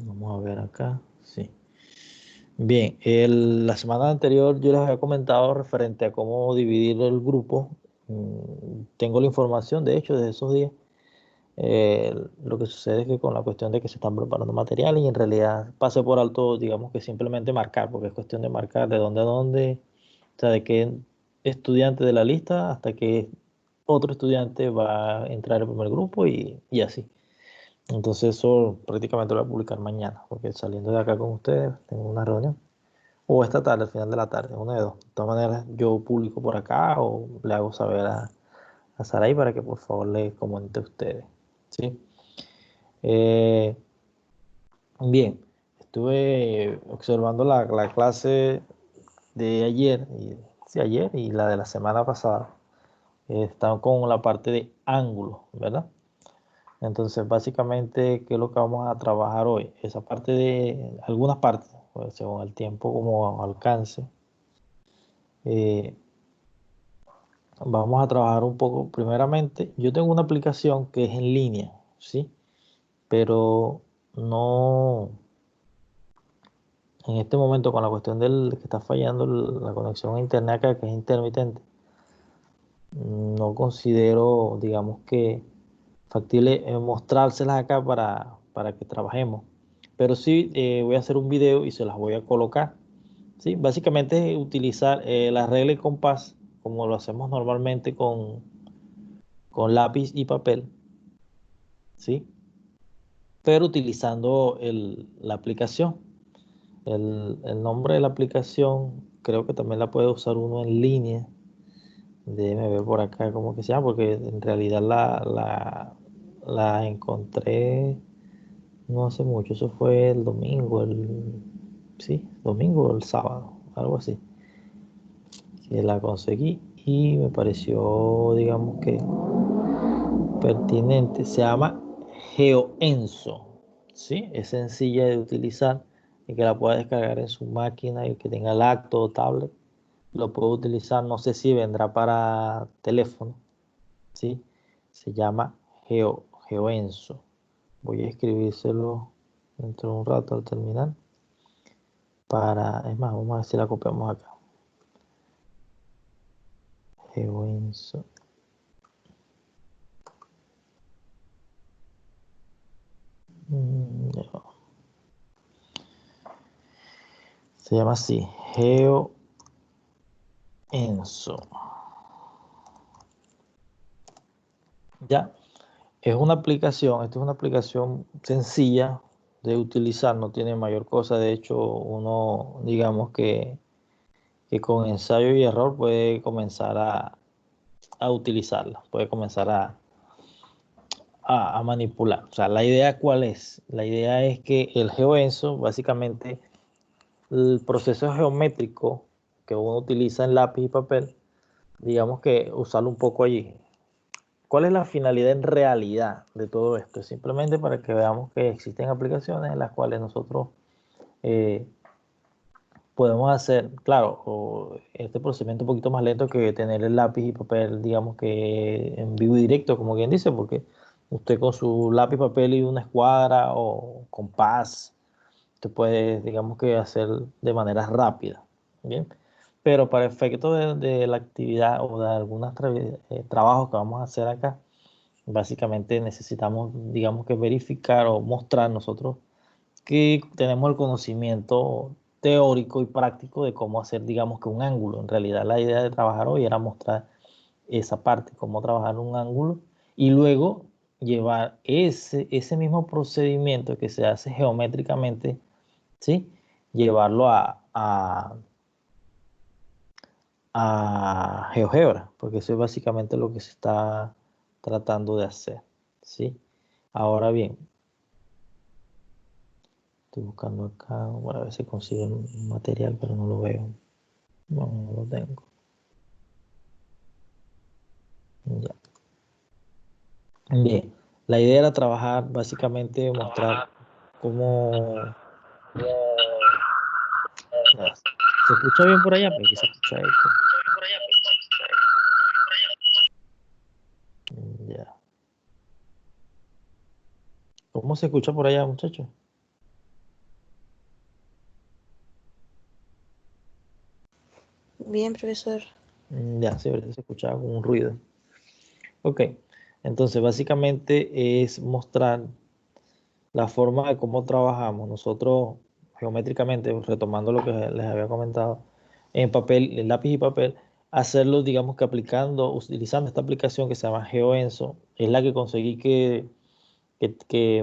Vamos a ver acá. Sí. Bien, la semana anterior yo les había comentado referente a cómo dividir el grupo. Tengo la información, de hecho, de esos días. Lo que sucede es que con la cuestión de que se están preparando materiales y en realidad pasé por alto, digamos que simplemente marcar, porque es cuestión de marcar de dónde a dónde, o sea, de qué estudiante de la lista hasta qué otro estudiante va a entrar al primer grupo y así. Entonces eso prácticamente lo voy a publicar mañana, porque saliendo de acá con ustedes tengo una reunión. O esta tarde, al final de la tarde, una de dos. De todas maneras, yo publico por acá o le hago saber a Saray para que por favor le comente a ustedes. ¿Sí? Eh, bien, estuve observando la clase de ayer, sí, ayer y la de la semana pasada. Están con la parte de ángulos, ¿verdad? Entonces, básicamente, ¿qué es lo que vamos a trabajar hoy? Esa parte de algunas partes, pues, según el tiempo como alcance. Eh, Vamos a trabajar un poco. Primeramente, yo tengo una aplicación que es en línea, ¿sí? Pero no, en este momento con la cuestión del que está fallando la conexión a internet acá, que es intermitente, no considero, digamos que factible mostrárselas acá para que trabajemos. Pero sí voy a hacer un video y se las voy a colocar. ¿Sí? Básicamente es utilizar la regla y compás como lo hacemos normalmente con lápiz y papel, ¿sí? Pero utilizando la aplicación. El nombre de la aplicación creo que también la puede usar uno en línea. Déjeme ver por acá cómo que se llama, porque en realidad la encontré no hace mucho. Eso fue el domingo, sí, domingo o el sábado, algo así. Que la conseguí y me pareció, digamos que pertinente. Se llama GeoEnso, ¿sí? Es sencilla de utilizar y que la pueda descargar en su máquina y que tenga lacto o tablet. Lo puedo utilizar, no sé si vendrá para teléfono, ¿sí? Se llama GeoEnso. Voy a escribírselo dentro de un rato al terminar. Es más, vamos a ver si la copiamos acá. GeoEnso. Ya. Se llama así, GeoEnso. Ya, es una aplicación, esta es una aplicación sencilla de utilizar, no tiene mayor cosa. De hecho, uno, digamos que con ensayo y error puede comenzar a utilizarla, puede comenzar a manipular. O sea, la idea cuál es? La idea es que el GeoEnso, básicamente, el proceso geométrico que uno utiliza en lápiz y papel, digamos que usarlo un poco allí. ¿Cuál es la finalidad en realidad de todo esto? Simplemente para que veamos que existen aplicaciones en las cuales nosotros eh, podemos hacer, claro, este procedimiento un poquito más lento que tener el lápiz y papel, digamos que en vivo y directo, como quien dice, porque usted con su lápiz, papel y una escuadra o compás, usted puede, digamos que hacer de manera rápida, ¿bien? Pero para efecto de la actividad o de algunos trabajos que vamos a hacer acá, básicamente necesitamos, digamos que verificar o mostrar nosotros que tenemos el conocimiento teórico y práctico de cómo hacer, digamos que un ángulo. En realidad la idea de trabajar hoy era mostrar esa parte, cómo trabajar un ángulo y luego llevar ese mismo procedimiento que se hace geométricamente, ¿sí? Llevarlo a GeoGebra, porque eso es básicamente lo que se está tratando de hacer, ¿sí? Ahora bien, estoy buscando acá, bueno, a ver si consigo un material, pero no lo veo. No, no lo tengo. Ya. Bien, la idea era trabajar, básicamente mostrar cómo... Ya. ¿Se escucha bien por allá? Porque se escucha eco. Ya. ¿Cómo se escucha por allá, muchachos? Bien, profesor. Ya, sí, ahorita se escuchaba como un ruido. Ok, entonces básicamente es mostrar la forma de cómo trabajamos. Nosotros geométricamente, retomando lo que les había comentado, en papel, en lápiz y papel, hacerlo, digamos que aplicando, utilizando esta aplicación que se llama GeoEnso, es la que conseguí que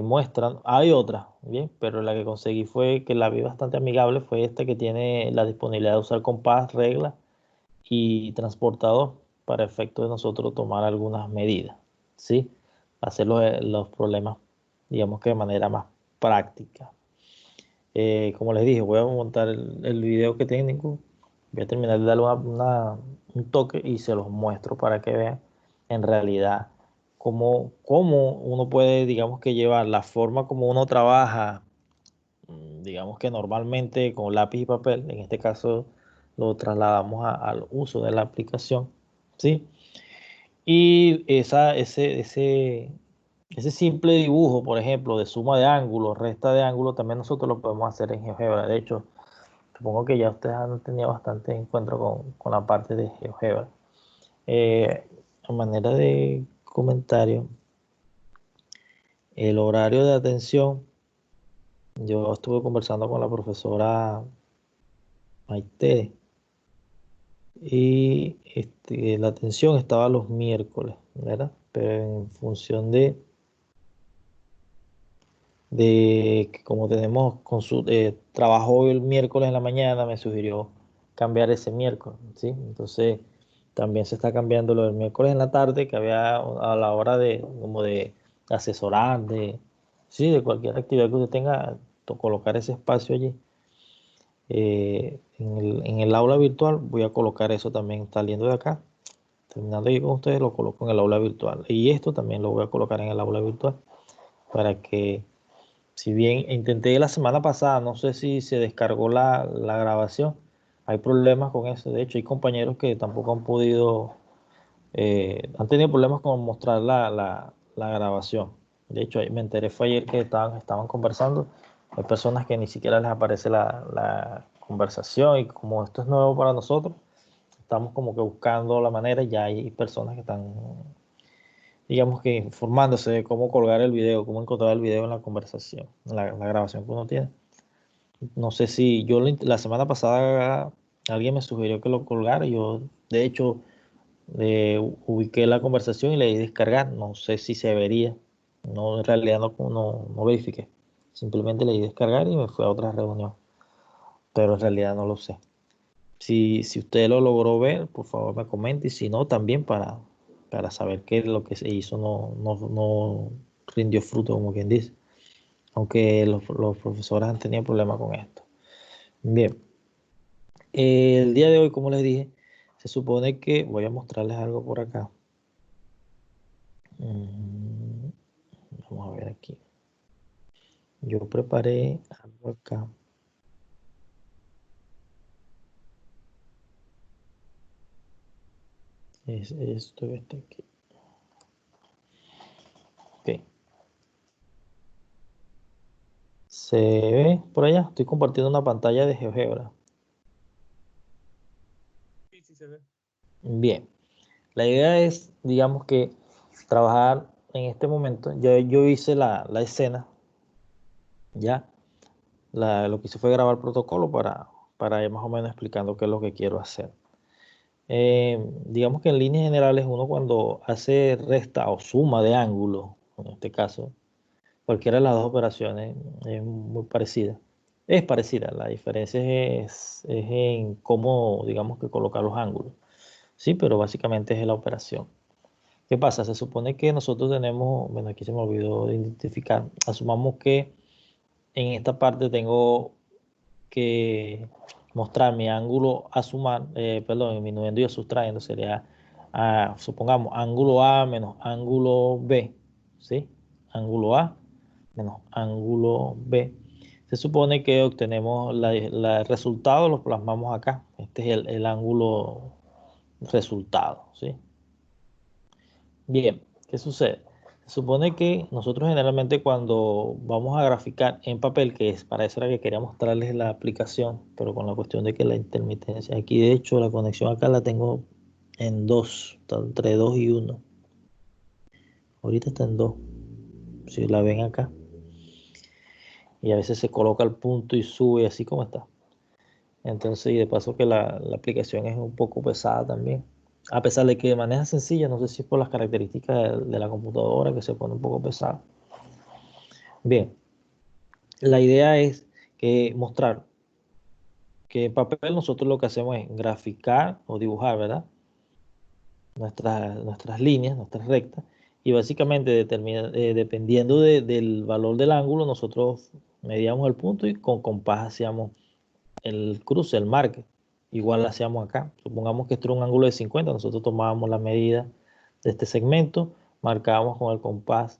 muestran. Hay otra, bien, pero la que conseguí fue, que la vi bastante amigable, fue esta que tiene la disponibilidad de usar compás, regla y transportador para efecto de nosotros tomar algunas medidas, ¿sí? Hacer los problemas, digamos que de manera más práctica. Como les dije, voy a montar el video que tengo, voy a terminar de darle un toque y se los muestro para que vean en realidad cómo uno puede, digamos que llevar la forma como uno trabaja, digamos que normalmente con lápiz y papel, en este caso lo trasladamos al uso de la aplicación, ¿sí? Y ese simple dibujo, por ejemplo, de suma de ángulos, resta de ángulos, también nosotros lo podemos hacer en GeoGebra. De hecho, supongo que ya ustedes han tenido bastante encuentro con la parte de GeoGebra. A manera de comentario, el horario de atención, yo estuve conversando con la profesora Maite y la atención estaba los miércoles, ¿verdad? Pero en función de que como tenemos trabajo hoy el miércoles en la mañana, me sugirió cambiar ese miércoles, ¿sí? Entonces también se está cambiando lo del miércoles en la tarde, que había a la hora de como de asesorar, sí, de cualquier actividad que usted tenga, colocar ese espacio allí. En el aula virtual voy a colocar eso también saliendo de acá. Terminando ahí con ustedes, lo coloco en el aula virtual. Y esto también lo voy a colocar en el aula virtual para que, si bien intenté la semana pasada, no sé si se descargó la grabación, hay problemas con eso. De hecho, hay compañeros que tampoco han podido, han tenido problemas con mostrar la grabación. De hecho, me enteré fue ayer que estaban conversando. Hay personas que ni siquiera les aparece la conversación, y como esto es nuevo para nosotros, estamos como que buscando la manera. Ya hay personas que están, digamos que informándose de cómo colgar el video, cómo encontrar el video en la conversación, en la grabación que uno tiene. No sé si yo la semana pasada alguien me sugirió que lo colgara. Yo, de hecho, ubiqué la conversación y le di descargar. No sé si se vería. No, en realidad no verifiqué. Simplemente le di descargar y me fui a otra reunión. Pero en realidad no lo sé. Si usted lo logró ver, por favor me comente. Y si no, también para saber que lo que se hizo no rindió fruto, como quien dice. Aunque los profesores han tenido problemas con esto. Bien. El día de hoy, como les dije, se supone que voy a mostrarles algo por acá. Vamos a ver aquí. Yo preparé algo acá. Es esto que está aquí. Ok. ¿Se ve por allá? Estoy compartiendo una pantalla de GeoGebra. Sí, se ve. Bien. La idea es, digamos que, trabajar en este momento. Yo hice la escena, ya. Lo que hice fue grabar el protocolo para ir más o menos explicando qué es lo que quiero hacer. Digamos que en líneas generales uno cuando hace resta o suma de ángulos, en este caso, cualquiera de las dos operaciones es muy parecida. Es parecida, la diferencia es en cómo, digamos que colocar los ángulos. Sí, pero básicamente es la operación. ¿Qué pasa? Se supone que nosotros tenemos, bueno, aquí se me olvidó de identificar, asumamos que en esta parte tengo que mostrar mi ángulo a sumar, perdón, disminuyendo y sustrayendo sería, supongamos, ángulo A menos ángulo B, ¿sí? Ángulo A menos ángulo B. Se supone que obtenemos el resultado, lo plasmamos acá. Este es el ángulo resultado, ¿sí? Bien, ¿qué sucede? Se supone que nosotros generalmente cuando vamos a graficar en papel, que es para eso era que quería mostrarles la aplicación, pero con la cuestión de que la intermitencia, aquí de hecho la conexión acá la tengo en 2, está entre 2 y 1. Ahorita está en 2, si la ven acá. Y a veces se coloca el punto y sube así como está. Entonces, y de paso que la aplicación es un poco pesada también. A pesar de que de manera sencilla, no sé si es por las características de la computadora que se pone un poco pesada. Bien, la idea es que mostrar que en papel nosotros lo que hacemos es graficar o dibujar, ¿verdad? Nuestras líneas, nuestras rectas, y básicamente dependiendo del valor del ángulo, nosotros medíamos el punto y con compás hacíamos el cruce, el marque. Igual lo hacíamos acá. Supongamos que esto era un ángulo de 50, nosotros tomábamos la medida de este segmento, marcábamos con el compás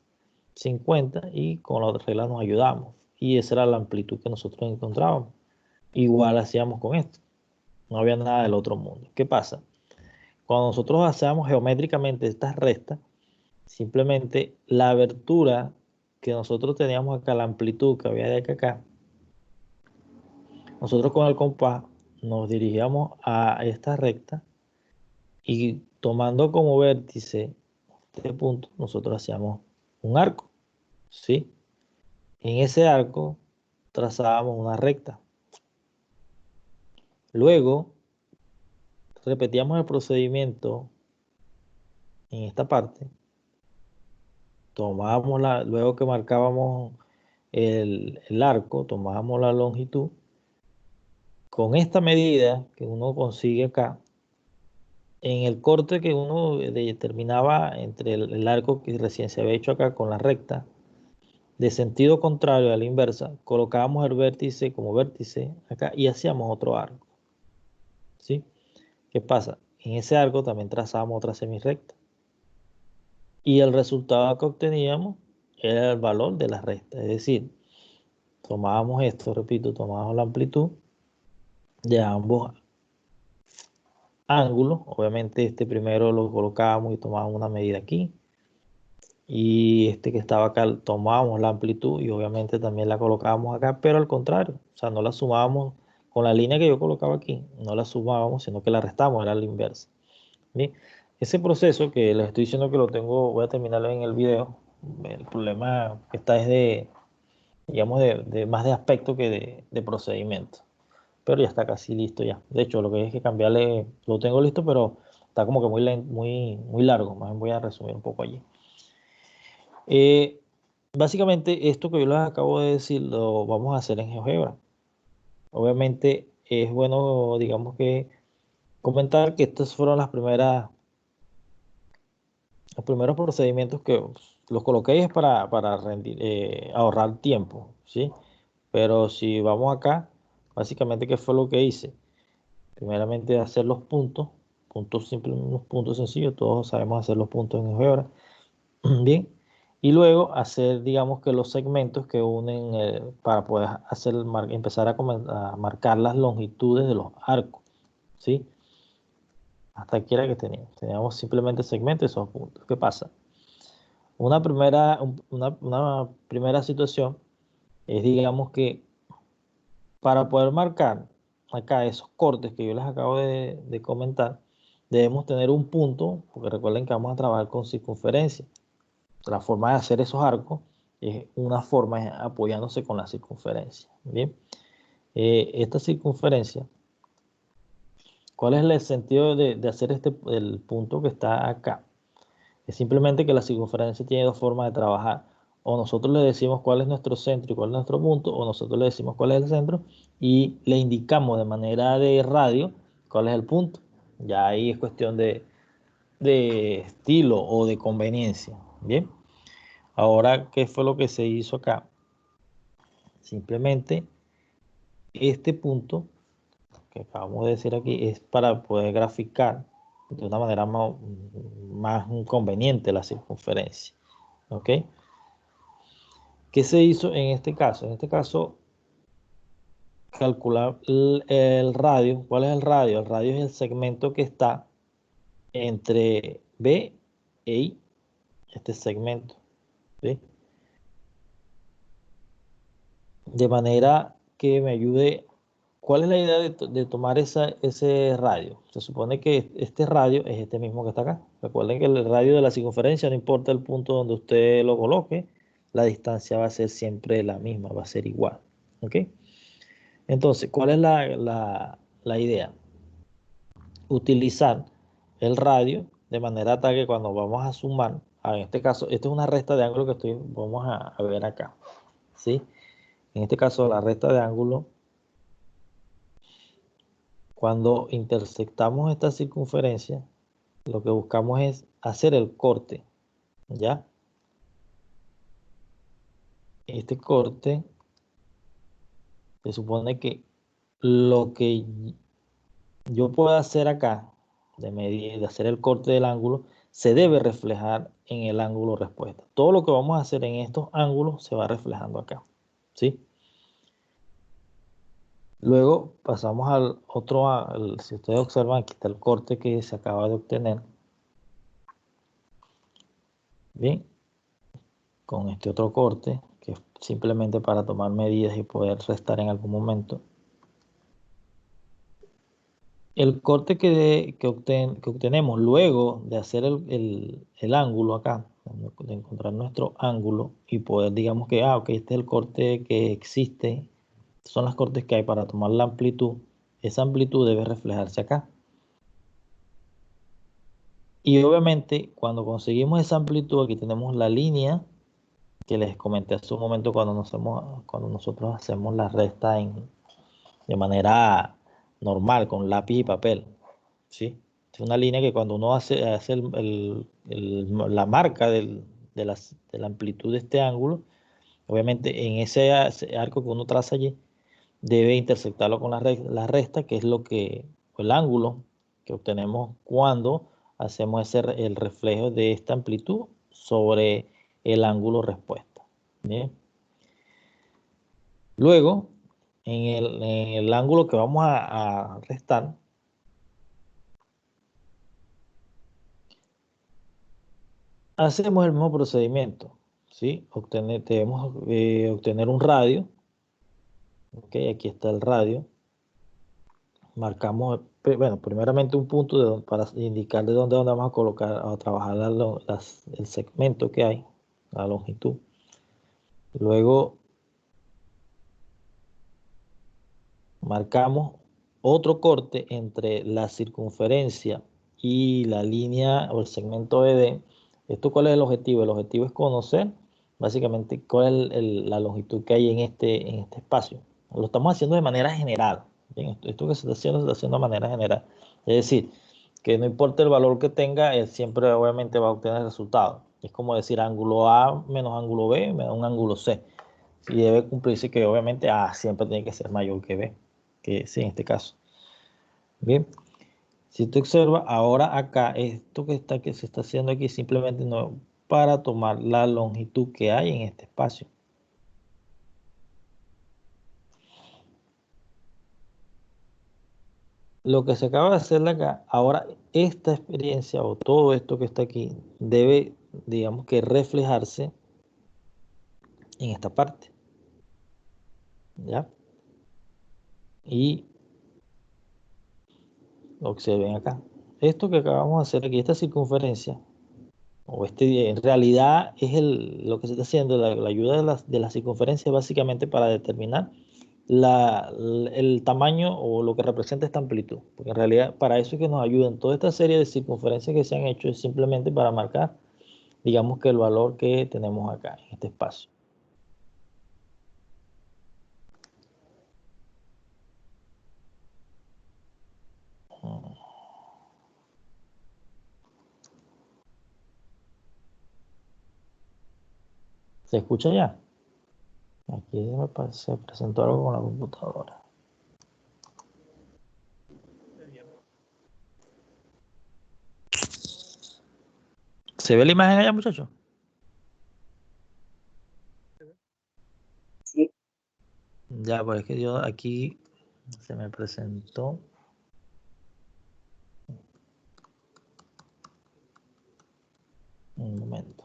50 y con la otra regla nos ayudamos. Y esa era la amplitud que nosotros encontrábamos. Igual hacíamos con esto. No había nada del otro mundo. ¿Qué pasa? Cuando nosotros hacíamos geométricamente estas restas, simplemente la abertura que nosotros teníamos acá, la amplitud que había de acá a acá, nosotros con el compás nos dirigíamos a esta recta y tomando como vértice este punto, nosotros hacíamos un arco, ¿sí? En ese arco trazábamos una recta. Luego repetíamos el procedimiento en esta parte. Tomábamos luego que marcábamos el arco, tomábamos la longitud. Con esta medida que uno consigue acá, en el corte que uno determinaba entre el arco que recién se había hecho acá con la recta, de sentido contrario a la inversa, colocábamos el vértice como vértice acá y hacíamos otro arco, ¿sí? ¿Qué pasa? En ese arco también trazábamos otra semirrecta y el resultado que obteníamos era el valor de la recta, es decir, tomábamos esto, repito, tomábamos la amplitud de ambos ángulos, obviamente este primero lo colocábamos y tomábamos una medida aquí, y este que estaba acá tomábamos la amplitud y obviamente también la colocábamos acá, pero al contrario, o sea, no la sumábamos con la línea que yo colocaba aquí, no la sumábamos, sino que la restamos, era la inversa. Bien, ese proceso que les estoy diciendo que lo tengo, voy a terminarlo en el video, el problema que está es de, digamos, de más de aspecto que de procedimiento, pero ya está casi listo ya. De hecho, lo que hay es que cambiarle, lo tengo listo, pero está como que muy largo, más bien voy a resumir un poco allí. Básicamente esto que yo les acabo de decir lo vamos a hacer en GeoGebra. Obviamente es bueno, digamos que comentar que estos fueron los primeros procedimientos que los coloqué es para ahorrar tiempo, ¿sí? Pero si vamos acá, básicamente ¿qué fue lo que hice? Primeramente hacer los puntos simples, unos puntos sencillos, todos sabemos hacer los puntos en GeoGebra. Bien, y luego hacer, digamos que los segmentos que unen para poder empezar a marcar las longitudes de los arcos, ¿sí? Hasta aquí era que teníamos simplemente segmentos y esos puntos. ¿Qué pasa? Una primera situación es, digamos que para poder marcar acá esos cortes que yo les acabo de comentar, debemos tener un punto, porque recuerden que vamos a trabajar con circunferencia. La forma de hacer esos arcos es una forma es apoyándose con la circunferencia. Bien, esta circunferencia, ¿cuál es el sentido de hacer el punto que está acá? Es simplemente que la circunferencia tiene dos formas de trabajar. O nosotros le decimos cuál es nuestro centro y cuál es nuestro punto, o nosotros le decimos cuál es el centro y le indicamos de manera de radio cuál es el punto. Ya ahí es cuestión de estilo o de conveniencia. Bien. Ahora, ¿qué fue lo que se hizo acá? Simplemente este punto que acabamos de decir aquí es para poder graficar de una manera más conveniente la circunferencia. ¿Ok? ¿Qué se hizo en este caso? En este caso, calcular el radio. ¿Cuál es el radio? El radio es el segmento que está entre B e I, este segmento. ¿sí? De manera que me ayude. ¿Cuál es la idea de tomar ese radio? Se supone que este radio es este mismo que está acá. Recuerden que el radio de la circunferencia, no importa el punto donde usted lo coloque, la distancia va a ser siempre la misma, va a ser igual. ¿Ok? Entonces, ¿cuál es la idea? Utilizar el radio de manera tal que cuando vamos a sumar, en este caso, esta es una recta de ángulo que vamos a ver acá. ¿Sí? En este caso, la recta de ángulo, cuando intersectamos esta circunferencia, lo que buscamos es hacer el corte, ¿ya? Este corte se supone que lo que yo pueda hacer acá, de medir, de hacer el corte del ángulo, se debe reflejar en el ángulo respuesta. Todo lo que vamos a hacer en estos ángulos se va reflejando acá, ¿sí? Luego pasamos al otro, si ustedes observan, aquí está el corte que se acaba de obtener. Bien, con este otro corte, que es simplemente para tomar medidas y poder restar en algún momento. El corte que obtenemos luego de hacer el ángulo acá, de encontrar nuestro ángulo y poder, digamos que, ok, este es el corte que existe, son las cortes que hay para tomar la amplitud, esa amplitud debe reflejarse acá. Y obviamente cuando conseguimos esa amplitud, aquí tenemos la línea que les comenté hace un momento cuando nosotros hacemos la resta de manera normal, con lápiz y papel, ¿sí? Es una línea que cuando uno hace la marca de la amplitud de este ángulo, obviamente en ese arco que uno traza allí, debe intersectarlo con la resta, que es el ángulo que obtenemos cuando hacemos el reflejo de esta amplitud sobre el ángulo respuesta. ¿Bien? Luego, en el ángulo que vamos a restar, hacemos el mismo procedimiento, ¿sí? Debemos obtener un radio, ¿ok? Aquí está el radio. Marcamos, bueno, primeramente un punto para indicar de dónde vamos a colocar, a trabajar el segmento que hay, la longitud. Luego marcamos otro corte entre la circunferencia y la línea o el segmento ED. ¿Esto cuál es el objetivo? El objetivo es conocer básicamente cuál es la longitud que hay en este espacio. Lo estamos haciendo de manera general. Bien, esto que se está haciendo de manera general. Es decir, que no importa el valor que tenga, él siempre obviamente va a obtener el resultado. Es como decir ángulo A menos ángulo B menos un ángulo C. Y debe cumplirse que obviamente A siempre tiene que ser mayor que B, que sí, en este caso. Bien, si usted observa, ahora acá, esto que se está haciendo aquí simplemente no para tomar la longitud que hay en este espacio. Lo que se acaba de hacer acá, ahora esta experiencia o todo esto que está aquí debe, digamos que reflejarse en esta parte, ¿ya? Y observen acá. Esto que acabamos de hacer aquí, esta circunferencia, en realidad es lo que se está haciendo, la ayuda de la circunferencia básicamente para determinar el tamaño o lo que representa esta amplitud. Porque en realidad para eso es que nos ayudan toda esta serie de circunferencias que se han hecho, es simplemente para marcar, digamos que el valor que tenemos acá en este espacio. ¿Se escucha ya? Aquí se presentó algo con la computadora. ¿Se ve la imagen allá, muchachos? Sí. Ya, pues es que yo aquí se me presentó. Un momento.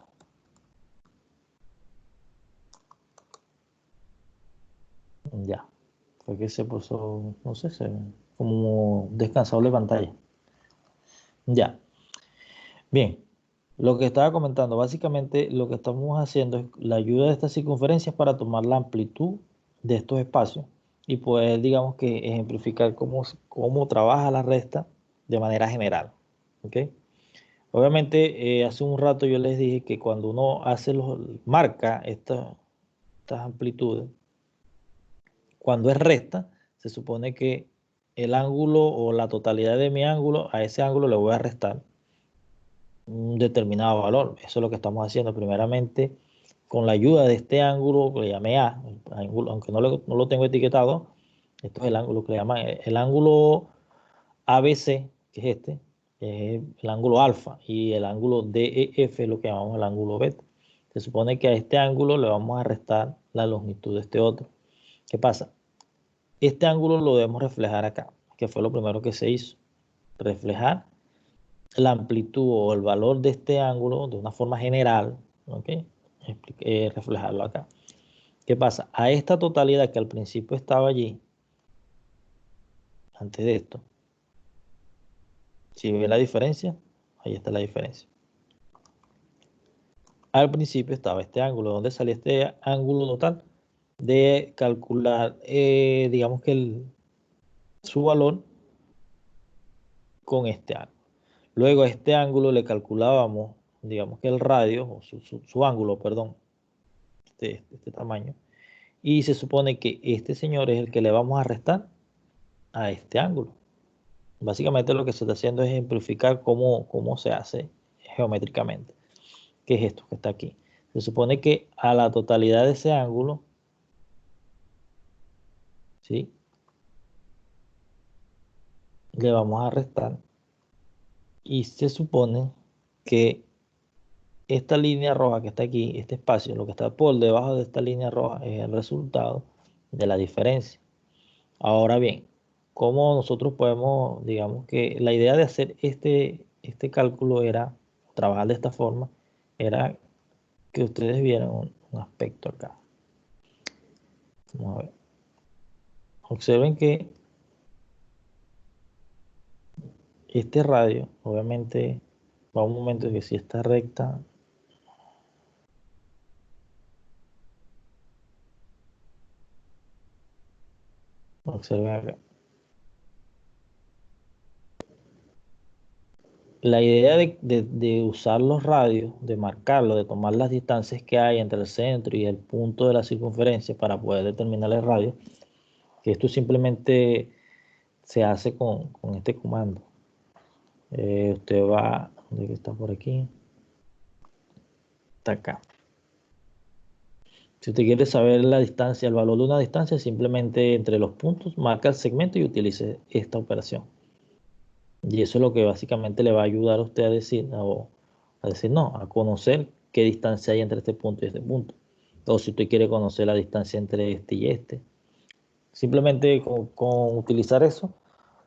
Ya. Fue que se puso, no sé, como descansado de pantalla. Ya. Bien. Lo que estaba comentando, básicamente lo que estamos haciendo es la ayuda de estas circunferencias para tomar la amplitud de estos espacios y poder, digamos que, ejemplificar cómo trabaja la resta de manera general. ¿Ok? Obviamente, hace un rato yo les dije que cuando uno marca estas amplitudes, cuando es recta, se supone que el ángulo o la totalidad de mi ángulo, a ese ángulo le voy a restar un determinado valor. Eso es lo que estamos haciendo. Primeramente, con la ayuda de este ángulo que le llamé A, aunque no lo tengo etiquetado, esto es el ángulo que le llaman el ángulo ABC, que es este, es el ángulo alfa, y el ángulo DEF es lo que llamamos el ángulo beta. Se supone que a este ángulo le vamos a restar la longitud de este otro. ¿Qué pasa? Este ángulo lo debemos reflejar acá, que fue lo primero que se hizo. Reflejar la amplitud o el valor de este ángulo de una forma general, ¿ok? Reflejarlo acá. ¿Qué pasa? A esta totalidad que al principio estaba allí, antes de esto, si ve la diferencia, ahí está la diferencia. Al principio estaba este ángulo, ¿dónde salía este ángulo total? De calcular, digamos que su valor con este ángulo. Luego a este ángulo le calculábamos, digamos que el radio, o su ángulo, perdón, este tamaño. Y se supone que este señor es el que le vamos a restar a este ángulo. Básicamente lo que se está haciendo es ejemplificar cómo se hace geométricamente. ¿Qué es esto que está aquí? Se supone que a la totalidad de ese ángulo, ¿sí? Le vamos a restar. Y se supone que esta línea roja que está aquí, este espacio, lo que está por debajo de esta línea roja es el resultado de la diferencia. Ahora bien, ¿cómo nosotros podemos, digamos que la idea de hacer este cálculo era, trabajar de esta forma, era que ustedes vieran un aspecto acá. Vamos a ver. Observen que este radio, obviamente, va a un momento que si está recta, observen acá. La idea de usar los radios, de marcarlo, de tomar las distancias que hay entre el centro y el punto de la circunferencia para poder determinar el radio, que esto simplemente se hace con este comando. Usted va, ¿dónde está por aquí? Está acá. Si usted quiere saber la distancia, el valor de una distancia, simplemente entre los puntos, marca el segmento y utilice esta operación. Y eso es lo que básicamente le va a ayudar a usted a decir, no, a conocer qué distancia hay entre este punto y este punto. O si usted quiere conocer la distancia entre este y este. Simplemente con utilizar eso,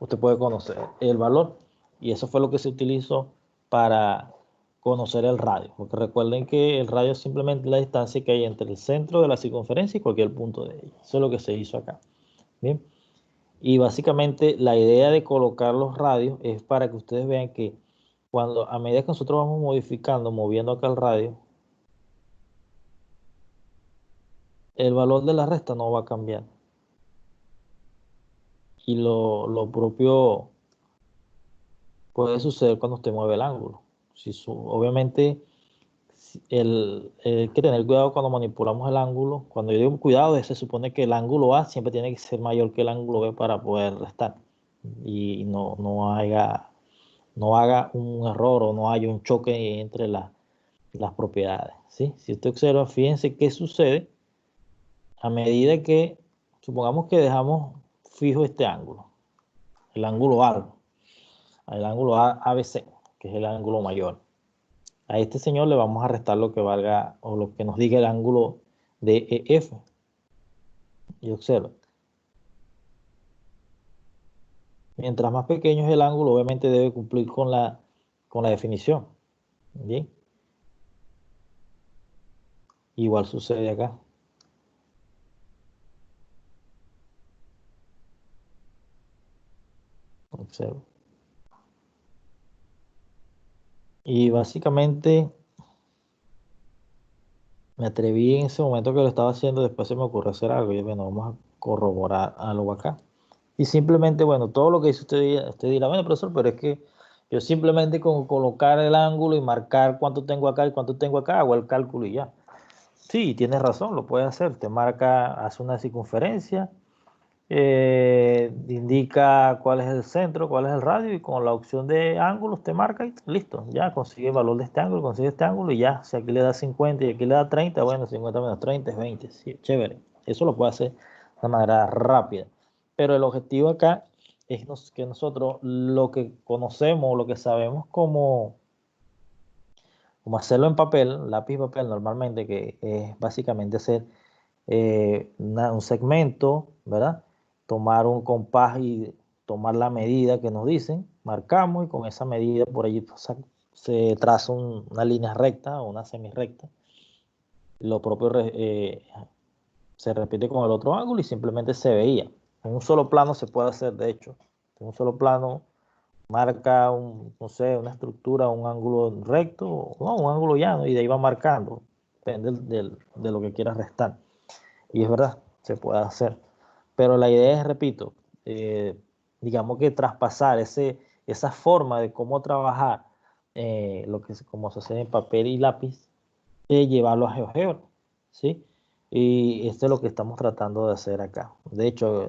usted puede conocer el valor. Y eso fue lo que se utilizó para conocer el radio. Porque recuerden que el radio es simplemente la distancia que hay entre el centro de la circunferencia y cualquier punto de ella. Eso es lo que se hizo acá. Bien. Y básicamente la idea de colocar los radios es para que ustedes vean que a medida que nosotros vamos modificando, moviendo acá el radio, el valor de la resta no va a cambiar. Y lo propio puede suceder cuando usted mueve el ángulo. Obviamente, hay que tener cuidado cuando manipulamos el ángulo. Cuando yo digo cuidado, se supone que el ángulo A siempre tiene que ser mayor que el ángulo B para poder restar. Y no haga un error o no haya un choque entre las propiedades. ¿Sí? Si usted observa, fíjense qué sucede a medida que, supongamos que dejamos fijo este ángulo, el ángulo A, el ángulo ABC, que es el ángulo mayor. A este señor le vamos a restar lo que valga o lo que nos diga el ángulo de EF. Y observa, mientras más pequeño es el ángulo, obviamente debe cumplir con la definición. ¿Bien? Igual sucede acá. Observa. Y básicamente me atreví en ese momento que lo estaba haciendo, después se me ocurrió hacer algo. Y bueno, vamos a corroborar algo acá. Y simplemente, bueno, todo lo que dice usted dirá, bueno, profesor, pero es que yo simplemente con colocar el ángulo y marcar cuánto tengo acá y cuánto tengo acá, hago el cálculo y ya. Sí, tienes razón, lo puedes hacer. Te marca, hace una circunferencia, indica cuál es el centro, cuál es el radio y con la opción de ángulos te marca y listo. Ya consigue el valor de este ángulo y ya. Si aquí le da 50 y aquí le da 30, bueno, 50 menos 30 es 20. Sí, chévere. Eso lo puede hacer de manera rápida. Pero el objetivo acá es que nosotros lo que conocemos, lo que sabemos como hacerlo en papel, lápiz y papel normalmente, que es básicamente hacer un segmento, ¿verdad? Tomar un compás y tomar la medida que nos dicen, marcamos y con esa medida por allí se traza una línea recta o una semirrecta. Lo propio se repite con el otro ángulo y simplemente se veía. En un solo plano se puede hacer, de hecho. En un solo plano marca no sé, una estructura, un ángulo recto, o un ángulo llano, y de ahí va marcando. Depende de lo que quieras restar. Y es verdad, se puede hacer. Pero la idea es, repito, digamos que traspasar esa forma de cómo trabajar, como se hace en papel y lápiz, llevarlo a GeoGebra, ¿sí? Y esto es lo que estamos tratando de hacer acá. De hecho,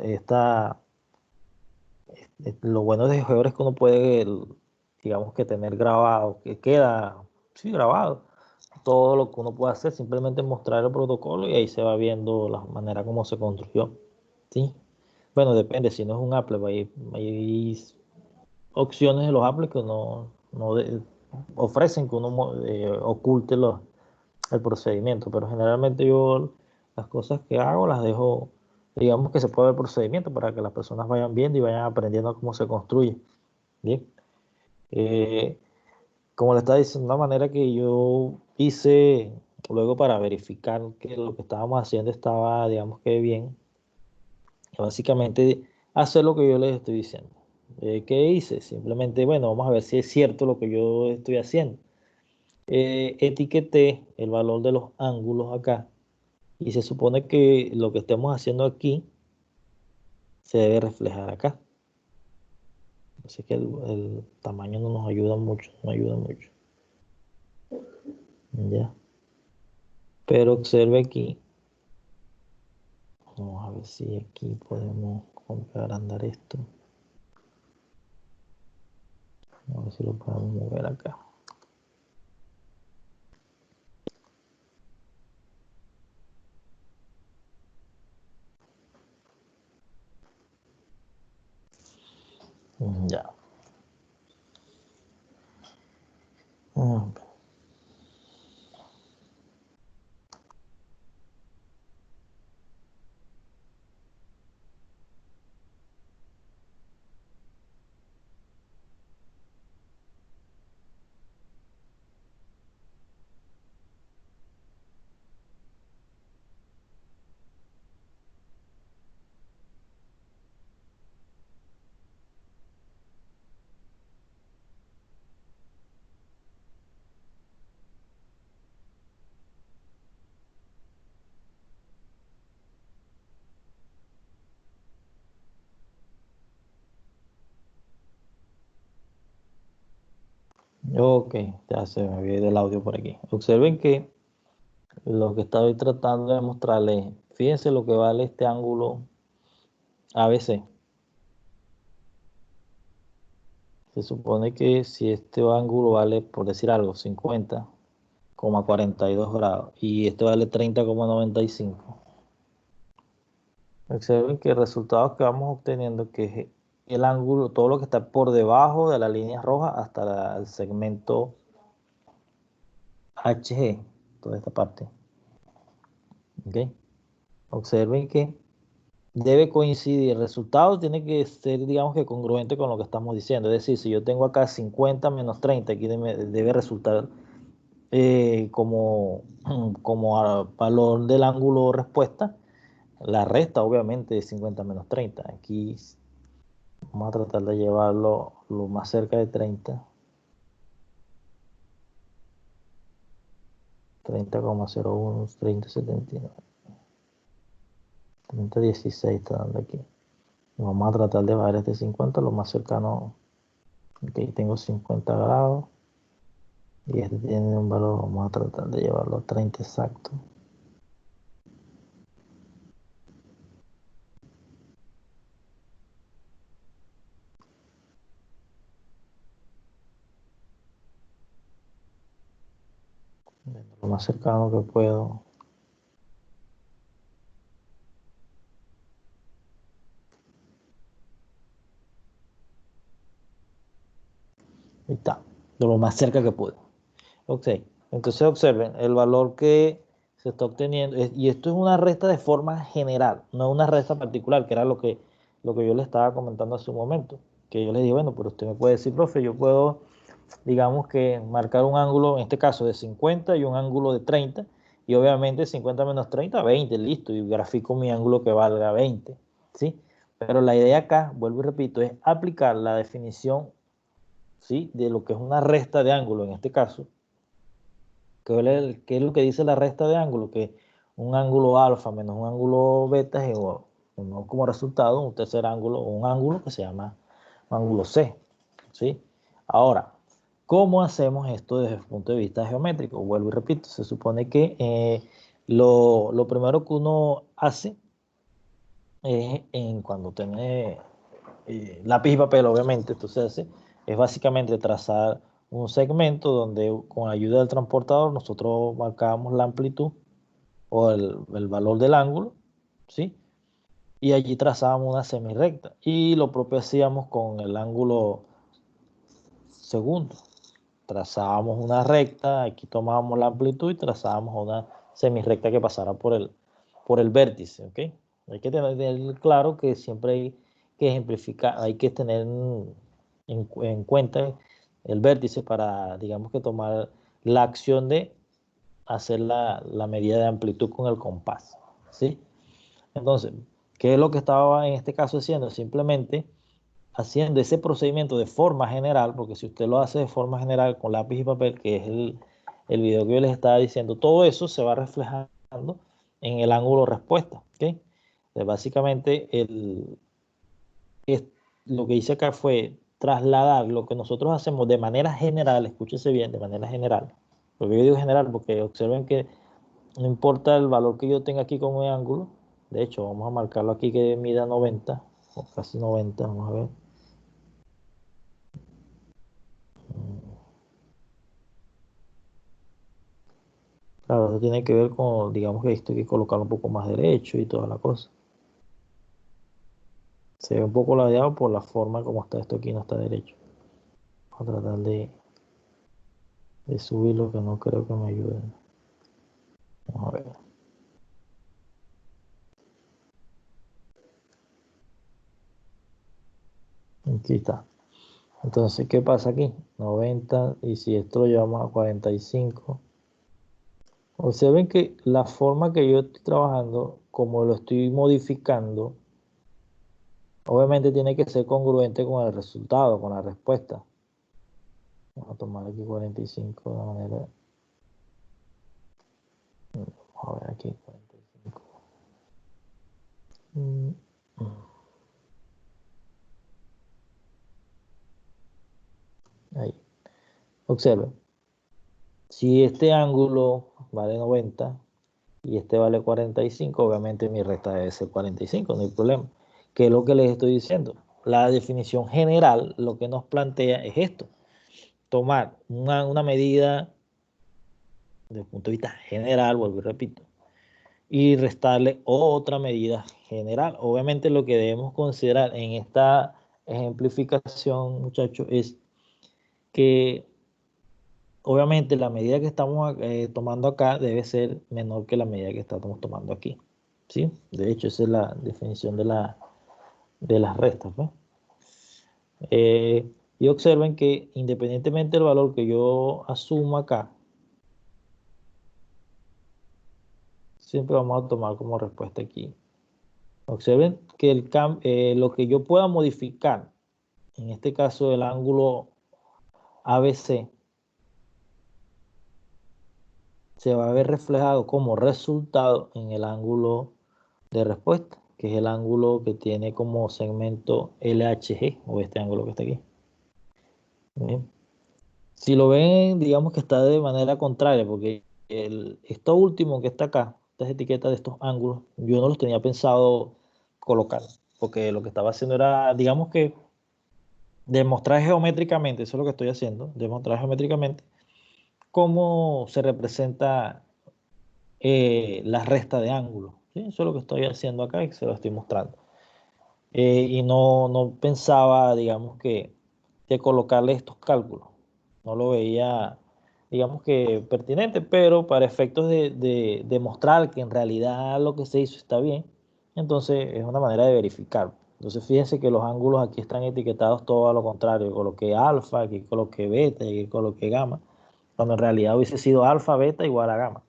lo bueno de GeoGebra es que uno puede, digamos que tener grabado, que queda, sí, grabado, todo lo que uno puede hacer, simplemente mostrar el protocolo y ahí se va viendo la manera como se construyó, ¿sí? Bueno, depende, si no es un Apple, hay opciones de los Apple que no ofrecen que uno oculte el procedimiento, pero generalmente yo las cosas que hago las dejo, digamos que se puede ver el procedimiento para que las personas vayan viendo y vayan aprendiendo cómo se construye, ¿bien? Eh, Como le estaba diciendo, una manera que yo hice luego para verificar que lo que estábamos haciendo estaba, digamos que bien, básicamente hacer lo que yo les estoy diciendo. ¿Qué hice? Simplemente, bueno, vamos a ver si es cierto lo que yo estoy haciendo. Etiqueté el valor de los ángulos acá y se supone que lo que estemos haciendo aquí se debe reflejar acá. Así que el tamaño no nos ayuda mucho, no ayuda mucho. Ya. Pero observe aquí. Vamos a ver si aquí podemos agrandar esto. A ver si lo podemos mover acá. Ya. Ok, ya se me había ido el audio por aquí. Observen que lo que estoy tratando de mostrarles, fíjense lo que vale este ángulo ABC. Se supone que si este ángulo vale, por decir algo, 50,42 grados y este vale 30,95. Observen que el resultado que vamos obteniendo, que es el ángulo, todo lo que está por debajo de la línea roja hasta el segmento HG, toda esta parte. ¿Ok? Observen que debe coincidir, el resultado tiene que ser, digamos que congruente con lo que estamos diciendo. Es decir, si yo tengo acá 50 menos 30, aquí debe resultar como valor del ángulo respuesta, la resta obviamente es 50 menos 30. Aquí Vamos a tratar de llevarlo lo más cerca de 30. 30,01, 30,79. 30,16 está dando aquí. Vamos a tratar de bajar este 50 lo más cercano. Aquí tengo 50 grados. Y este tiene un valor, vamos a tratar de llevarlo a 30 exacto. Lo más cercano que puedo. Ahí está, de lo más cerca que puedo. Ok, entonces observen el valor que se está obteniendo. Y esto es una resta de forma general, no una resta particular, que era lo que yo le estaba comentando hace un momento. Que yo le dije, bueno, pero usted me puede decir, profe, yo puedo, digamos que marcar un ángulo, en este caso de 50 y un ángulo de 30, y obviamente 50 menos 30, 20, listo, y grafico mi ángulo que valga 20, ¿sí? Pero la idea acá, vuelvo y repito, es aplicar la definición, ¿sí?, de lo que es una resta de ángulo, en este caso, ¿qué es lo que dice la resta de ángulo? Que un ángulo alfa menos un ángulo beta es igual, como resultado un tercer ángulo, o un ángulo que se llama ángulo C, ¿sí? Ahora, ¿cómo hacemos esto desde el punto de vista geométrico? Vuelvo y repito, se supone que lo primero que uno hace es cuando tiene lápiz y papel, obviamente, entonces es básicamente trazar un segmento donde con ayuda del transportador nosotros marcábamos la amplitud o el valor del ángulo, ¿sí? Y allí trazábamos una semirrecta. Y lo propio hacíamos con el ángulo segundo. Trazábamos una recta, aquí tomábamos la amplitud y trazábamos una semirrecta que pasara por el vértice, ¿ok? Hay que tener claro que siempre hay que ejemplificar, hay que tener en cuenta el vértice para, digamos, que tomar la acción de hacer la medida de amplitud con el compás, ¿sí? Entonces, ¿qué es lo que estaba en este caso haciendo? Simplemente haciendo ese procedimiento de forma general, porque si usted lo hace de forma general con lápiz y papel, que es el video que yo les estaba diciendo, todo eso se va reflejando en el ángulo respuesta, ¿ok? Entonces, básicamente, lo que hice acá fue trasladar lo que nosotros hacemos de manera general, escúchese bien, de manera general, porque yo digo general porque observen que no importa el valor que yo tenga aquí con mi ángulo, de hecho, vamos a marcarlo aquí que mida 90, o casi 90, vamos a ver. Claro, eso tiene que ver con, digamos que esto hay que colocarlo un poco más derecho y toda la cosa. Se ve un poco ladeado por la forma como está esto aquí, no está derecho. Voy a tratar de subirlo, que no creo que me ayude. Vamos a ver. Aquí está. Entonces, ¿qué pasa aquí? 90, y si esto lo llevamos a 45. Observen que la forma que yo estoy trabajando, como lo estoy modificando, obviamente tiene que ser congruente con el resultado, con la respuesta. Vamos a tomar aquí 45 de manera. Vamos a ver aquí 45. Mm, Ahí. Observen. Si este ángulo vale 90 y este vale 45, obviamente mi recta debe ser 45, no hay problema. ¿Qué es lo que les estoy diciendo? La definición general lo que nos plantea es esto: tomar una medida desde el punto de vista general, vuelvo y repito, y restarle otra medida general. Obviamente lo que debemos considerar en esta ejemplificación, muchachos, es que obviamente la medida que estamos tomando acá debe ser menor que la medida que estamos tomando aquí, ¿sí? De hecho, esa es la definición de las restas, ¿no? Y observen que independientemente del valor que yo asuma acá, siempre vamos a tomar como respuesta aquí Observen que lo que yo pueda modificar, en este caso el ángulo ABC, se va a ver reflejado como resultado en el ángulo de respuesta, que es el ángulo que tiene como segmento LHG, o este ángulo que está aquí. Bien. Si lo ven, digamos que está de manera contraria, porque esto último que está acá, estas etiquetas de estos ángulos, yo no los tenía pensado colocar, porque lo que estaba haciendo era, digamos que, demostrar geométricamente, eso es lo que estoy haciendo, demostrar geométricamente cómo se representa la resta de ángulos, ¿sí? Eso es lo que estoy haciendo acá y se lo estoy mostrando. Y no pensaba, digamos que colocarle estos cálculos. No lo veía, digamos que pertinente, pero para efectos de demostrar que en realidad lo que se hizo está bien, entonces es una manera de verificar. Entonces fíjense que los ángulos aquí están etiquetados todo a lo contrario. Coloqué alfa, aquí coloqué beta y aquí coloqué gamma, cuando en realidad hubiese sido alfa, beta igual a gamma.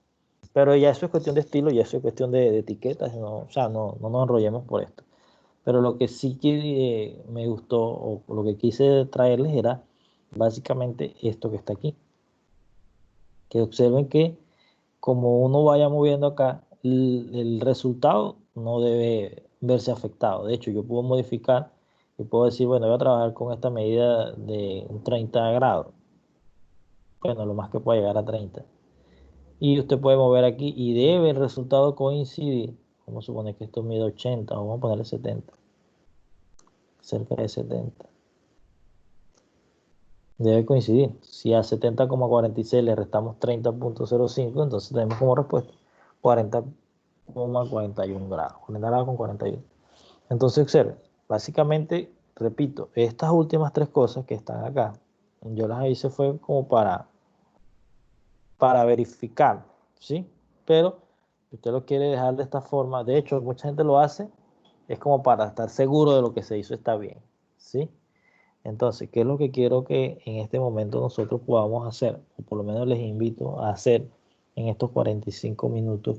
Pero ya eso es cuestión de estilo, ya eso es cuestión de etiquetas, no, o sea, no nos enrollemos por esto. Pero lo que sí que me gustó, o lo que quise traerles era básicamente esto que está aquí. Que observen que como uno vaya moviendo acá, el resultado no debe verse afectado. De hecho, yo puedo modificar y puedo decir, bueno, voy a trabajar con esta medida de 30 grados. Bueno, lo más que pueda llegar a 30. Y usted puede mover aquí y debe el resultado coincidir. Vamos a suponer que esto mide 80, vamos a ponerle 70, cerca de 70. Debe coincidir. Si a 70,46 le restamos 30,05, entonces tenemos como respuesta 40,41 grados. 40 grados con 41. Entonces observe, básicamente, repito, estas últimas tres cosas que están acá, yo las hice fue como para verificar, ¿sí? Pero si usted lo quiere dejar de esta forma, de hecho, mucha gente lo hace, es como para estar seguro de lo que se hizo está bien, ¿sí? Entonces, ¿qué es lo que quiero que en este momento nosotros podamos hacer? O por lo menos les invito a hacer en estos 45 minutos.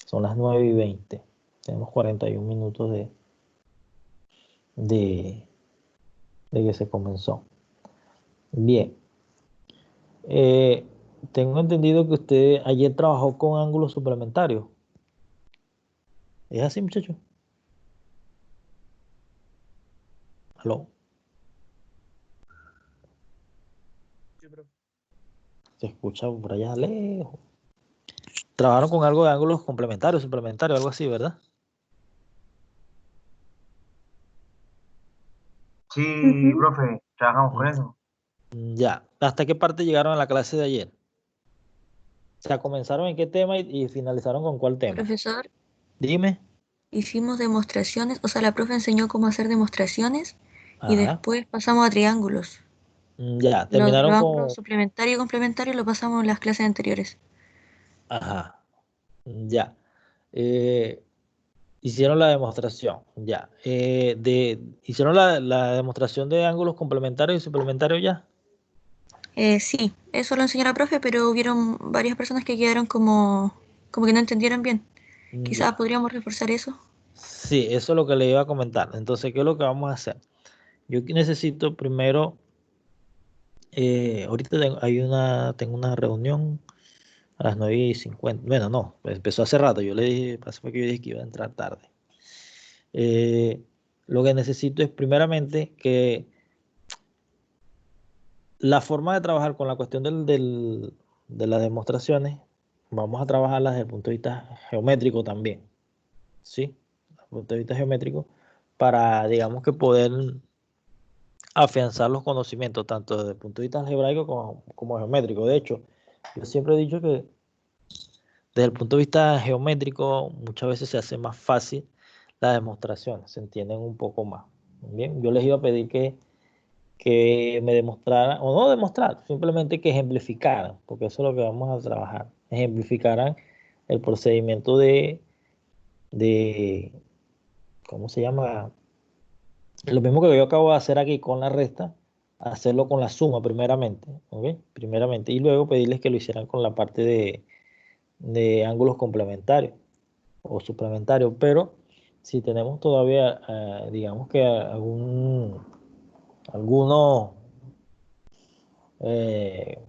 Son las 9:20. Tenemos 41 minutos de, de que se comenzó. Bien. Eh, Tengo entendido que usted ayer trabajó con ángulos suplementarios. ¿Es así, muchachos? ¿Aló? Sí, profe. Se escucha por allá lejos. Trabajaron con algo de ángulos complementarios, suplementarios, algo así, ¿verdad? Sí, Ujú. profe, trabajamos con Mm, eso. Ya. ¿Hasta qué parte llegaron a la clase de ayer? O sea, ¿comenzaron en qué tema y finalizaron con cuál tema? Profesor, Dime. hicimos demostraciones, o sea, la profe enseñó cómo hacer demostraciones y Ajá. después pasamos a triángulos. Ya, Los terminaron ángulos con... suplementarios y complementarios lo pasamos en las clases anteriores. Ajá. Ya. Eh, Hicieron la demostración. Ya. ¿Hicieron la demostración de ángulos complementarios y suplementarios ya? Sí, eso lo enseñó la profe, pero hubieron varias personas que quedaron como que no entendieron bien. Quizás Ya. podríamos reforzar eso. Sí, eso es lo que le iba a comentar. Entonces, ¿qué es lo que vamos a hacer? Yo aquí necesito primero, ahorita tengo una reunión a las 9:50. Bueno, no, pues empezó hace rato. Yo le dije, pasó que yo dije que iba a entrar tarde. Eh, lo que necesito es primeramente que la forma de trabajar con la cuestión de las demostraciones, vamos a trabajarlas desde el punto de vista geométrico también, ¿sí? Desde el punto de vista geométrico, para, digamos que poder afianzar los conocimientos, tanto desde el punto de vista algebraico como geométrico. De hecho, yo siempre he dicho que desde el punto de vista geométrico muchas veces se hace más fácil las demostraciones, se entienden un poco más. Bien, yo les iba a pedir que me demostraran, o no demostrar, simplemente que ejemplificaran, porque eso es lo que vamos a trabajar, ejemplificaran el procedimiento de ¿cómo se llama? Lo mismo que yo acabo de hacer aquí con la resta, hacerlo con la suma primeramente, ¿ok? Primeramente, y luego pedirles que lo hicieran con la parte de ángulos complementarios o suplementarios, pero si tenemos todavía, digamos que algunos, eh,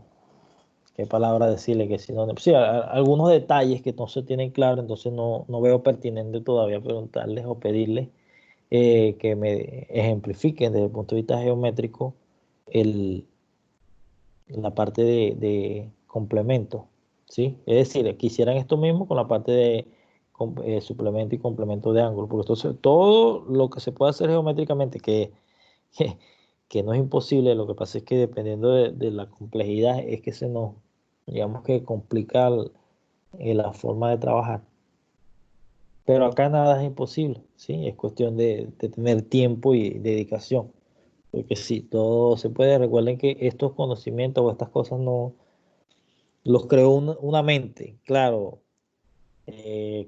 ¿qué palabra decirle? Que si no, sí, algunos detalles que no se tienen claro, entonces no veo pertinente todavía preguntarles o pedirles que me ejemplifiquen desde el punto de vista geométrico el, la parte de complemento, ¿sí? Es decir, quisieran esto mismo con la parte de suplemento y complemento de ángulo, porque entonces todo lo que se puede hacer geométricamente, que, que no es imposible, lo que pasa es que dependiendo de la complejidad es que se nos, digamos que complica la forma de trabajar. Pero acá nada es imposible, ¿sí? Es cuestión de tener tiempo y dedicación. Porque sí, todo se puede. Recuerden que estos conocimientos o estas cosas no los creó una mente, claro,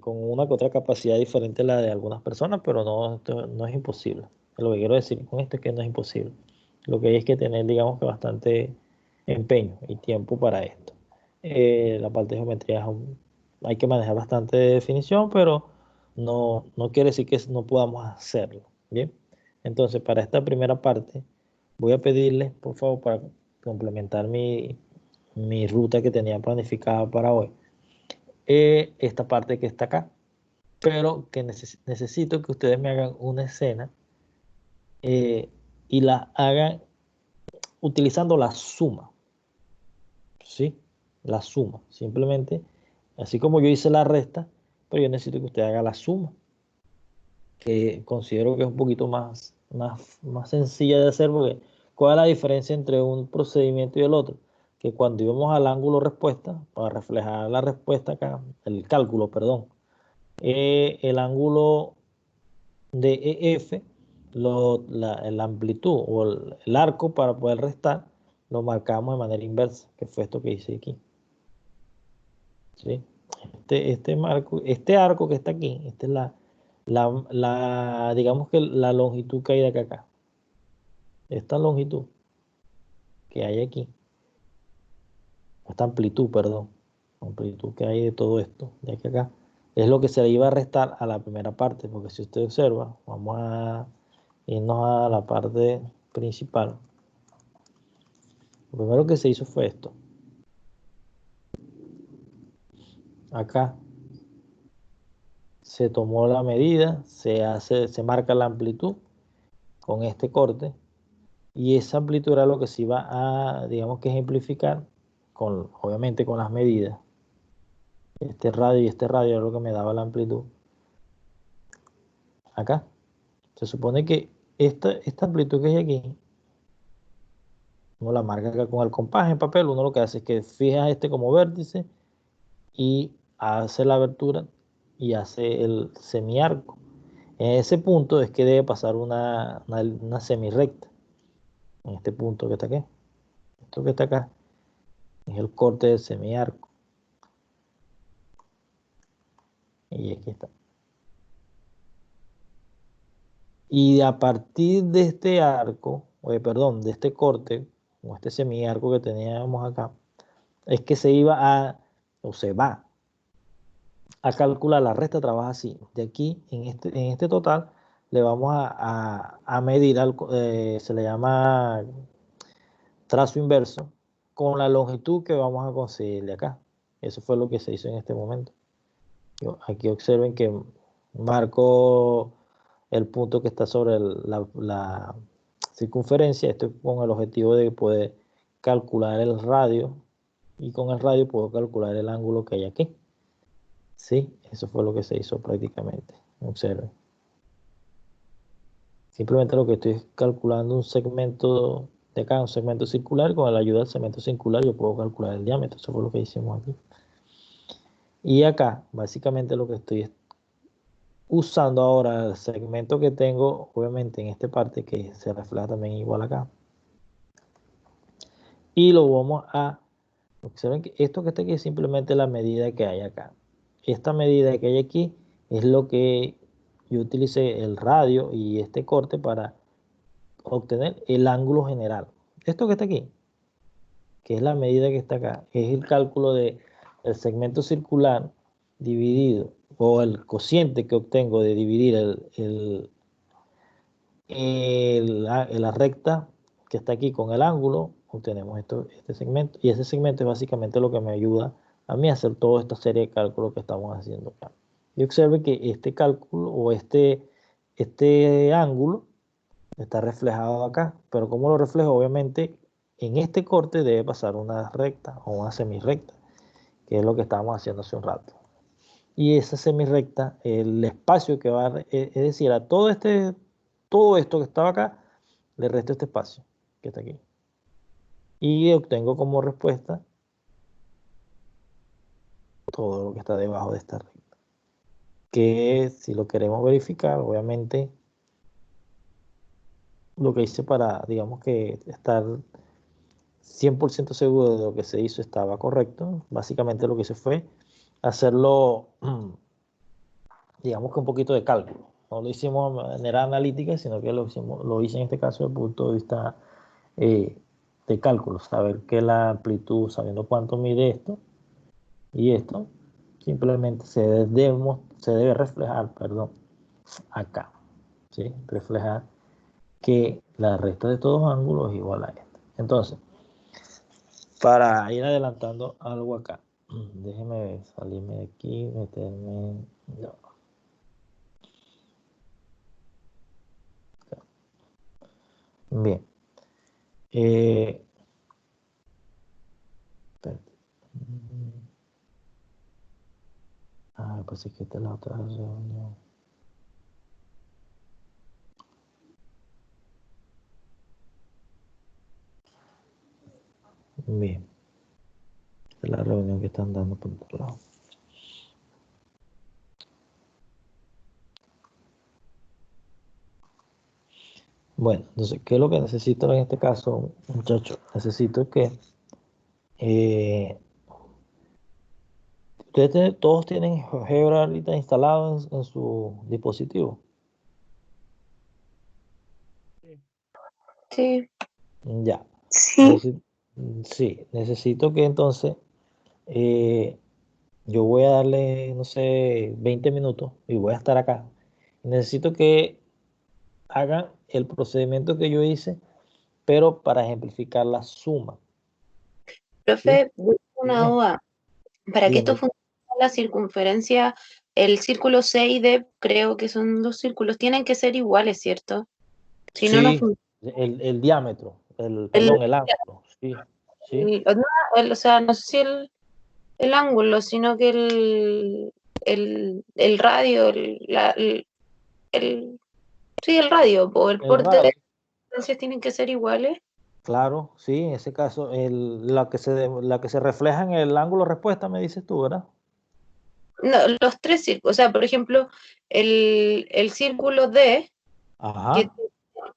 con una que otra capacidad diferente a la de algunas personas, pero no, esto no es imposible. Lo que quiero decir con esto es que no es imposible. Lo que hay es que tener, digamos que bastante empeño y tiempo para esto. La parte de geometría hay que manejar bastante definición, pero no quiere decir que no podamos hacerlo. Bien, entonces para esta primera parte voy a pedirles, por favor, para complementar mi ruta que tenía planificada para hoy, esta parte que está acá, pero que necesito que ustedes me hagan una escena y la hagan utilizando la suma, ¿sí? La suma, simplemente, así como yo hice la resta, pero yo necesito que usted haga la suma, que considero que es un poquito más sencilla de hacer, porque ¿cuál es la diferencia entre un procedimiento y el otro? Que cuando íbamos al ángulo respuesta, para reflejar la respuesta acá, el cálculo, perdón, el ángulo de EF, la amplitud o el arco para poder restar, lo marcamos de manera inversa, que fue esto que hice aquí. ¿Sí? Este arco que está aquí, esta es digamos que la longitud que hay de acá. Esta longitud que hay aquí, esta amplitud, perdón, amplitud que hay de todo esto, de aquí a acá, es lo que se le iba a restar a la primera parte, porque si usted observa, vamos a irnos a la parte principal. Lo primero que se hizo fue esto. Acá se tomó la medida, se marca la amplitud con este corte y esa amplitud era lo que se iba a, digamos que ejemplificar con, obviamente con las medidas. Este radio y este radio era lo que me daba la amplitud. Acá. Se supone que esta amplitud que hay aquí, uno la marca acá con el compás en papel, uno lo que hace es que fija este como vértice y hace la abertura y hace el semiarco. En ese punto es que debe pasar una semirrecta. En este punto que está aquí. Esto que está acá es el corte del semiarco. Y aquí está. Y a partir de este arco, perdón, de este corte, o este semiarco que teníamos acá, es que se iba o se va a calcular la resta, trabaja así. De aquí, en este total, le vamos a medir, se le llama trazo inverso, con la longitud que vamos a conseguir de acá. Eso fue lo que se hizo en este momento. Aquí observen que marco el punto que está sobre la circunferencia, esto con el objetivo de poder calcular el radio y con el radio puedo calcular el ángulo que hay aquí. Sí, eso fue lo que se hizo prácticamente. Observen. Simplemente lo que estoy es calculando un segmento de acá, un segmento circular, con la ayuda del segmento circular yo puedo calcular el diámetro. Eso fue lo que hicimos aquí. Y acá, básicamente lo que estoy usando ahora el segmento que tengo, obviamente en esta parte que se refleja también igual acá. Y lo vamos a, observen que esto que está aquí es simplemente la medida que hay acá. Esta medida que hay aquí es lo que yo utilicé el radio y este corte para obtener el ángulo general. Esto que está aquí, que es la medida que está acá, es el cálculo del segmento circular dividido o el cociente que obtengo de dividir la recta que está aquí con el ángulo, obtenemos este segmento, y ese segmento es básicamente lo que me ayuda a mí a hacer toda esta serie de cálculos que estamos haciendo acá. Y observe que este cálculo o este ángulo está reflejado acá, pero ¿cómo lo reflejo? Obviamente en este corte debe pasar una recta o una semirrecta, que es lo que estábamos haciendo hace un rato. Y esa semirrecta, el espacio que va, es decir, a todo esto que estaba acá, le resto este espacio que está aquí. Y obtengo como respuesta todo lo que está debajo de esta recta. Que si lo queremos verificar, obviamente, lo que hice para, digamos que estar 100% seguro de lo que se hizo estaba correcto, básicamente lo que hice fue hacerlo, digamos que un poquito de cálculo. No lo hicimos de manera analítica, sino que lo hice en este caso desde el punto de vista eh, de cálculo, saber que la amplitud, sabiendo cuánto mide esto y esto, simplemente se debe reflejar, perdón, acá, ¿sí? Reflejar que la recta de todos ángulos es igual a esta. Entonces, para ir adelantando algo acá, déjeme salirme de aquí, meterme... No. Bien. Espérate. Pues es que esta es la otra reunión. Bien. Esta es la reunión que están dando por otro lado. Bueno, entonces, ¿qué es lo que necesito en este caso, muchachos? Necesito que todos tienen GeoGebra ahorita instalado en su dispositivo. Sí. Ya. Sí. Sí, necesito que entonces yo voy a darle, no sé, 20 minutos y voy a estar acá. Necesito que hagan el procedimiento que yo hice, pero para ejemplificar la suma. ¿Sí? Profe, yo tengo una Dime, duda. Para que esto dime. funcione, la circunferencia, el círculo C y D, creo que son dos círculos, tienen que ser iguales, ¿cierto? Si no, no Sí, funciona. el diámetro, El, perdón, el ángulo. Sí, sí, no, o sea, no sé si el ángulo, sino que el radio, el- sí, el radio, o el el porte de radio. distancias tienen que ser iguales. Claro, sí, en ese caso, la que se refleja en el ángulo respuesta, me dices tú, ¿verdad? No, los tres círculos, o sea, por ejemplo, el círculo D, que, Ajá.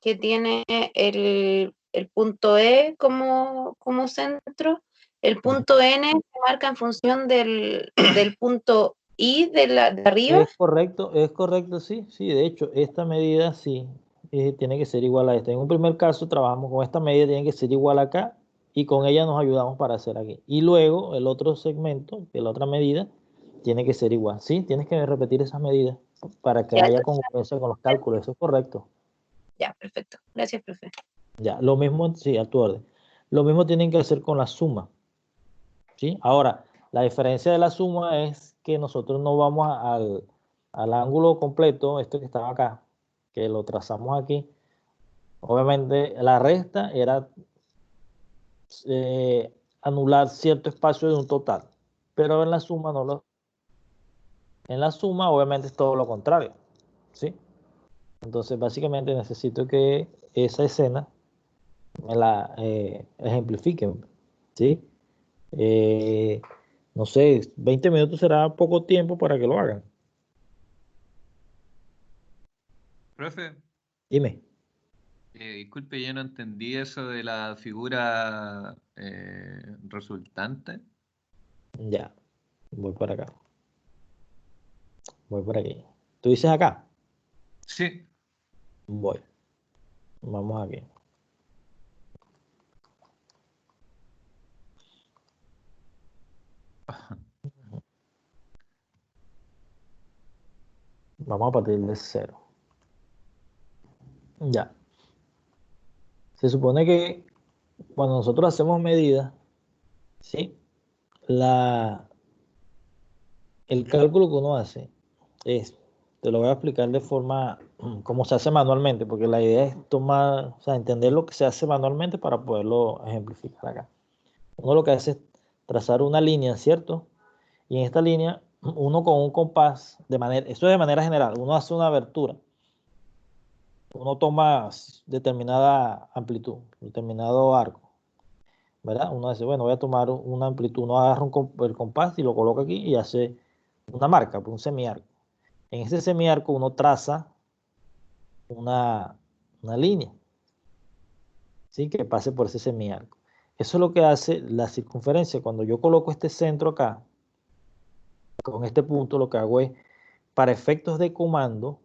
que tiene el punto E como centro, el punto N se marca en función del punto I de arriba. Es correcto, sí, sí. De hecho, esta medida sí tiene que ser igual a esta. En un primer caso trabajamos con esta medida, tiene que ser igual acá y con ella nos ayudamos para hacer aquí. Y luego el otro segmento, que la otra medida, tiene que ser igual. Sí, tienes que repetir esas medidas para que Ya, haya entonces, congruencia con los cálculos. Eso es correcto. ya, perfecto. Gracias, profe. Ya, lo mismo, sí, a tu orden. Lo mismo tienen que hacer con la suma, ¿sí? Ahora, la diferencia de la suma es que nosotros no vamos al ángulo completo, esto que estaba acá, que lo trazamos aquí. Obviamente, la resta era anular cierto espacio de un total, pero en la suma en la suma obviamente es todo lo contrario, ¿sí? Entonces, básicamente necesito que esa escena me la ejemplifiquen, ¿sí? Eh, no sé, 20 minutos será poco tiempo para que lo hagan. Profe, Dime. disculpe, yo no entendí eso de la figura resultante. Ya, voy por acá. Voy por aquí. ¿Tú dices acá? Sí. Voy. Vamos aquí. Vamos a partir de 0. Ya. Se supone que cuando nosotros hacemos medidas, ¿sí? El cálculo que uno hace es, te lo voy a explicar de forma como se hace manualmente, porque la idea es tomar, o sea, entender lo que se hace manualmente para poderlo ejemplificar acá. Uno lo que hace es trazar una línea, ¿cierto? Y en esta línea, uno con un compás, esto es de manera general, uno hace una abertura, uno toma determinada amplitud, determinado arco, ¿verdad? Uno dice, bueno, voy a tomar una amplitud, uno agarra el compás y lo coloca aquí y hace una marca, un semiarco. En ese semiarco uno traza una línea, ¿sí? Que pase por ese semiarco. Eso es lo que hace la circunferencia. Cuando yo coloco este centro acá, con este punto, lo que hago es, para efectos de comando,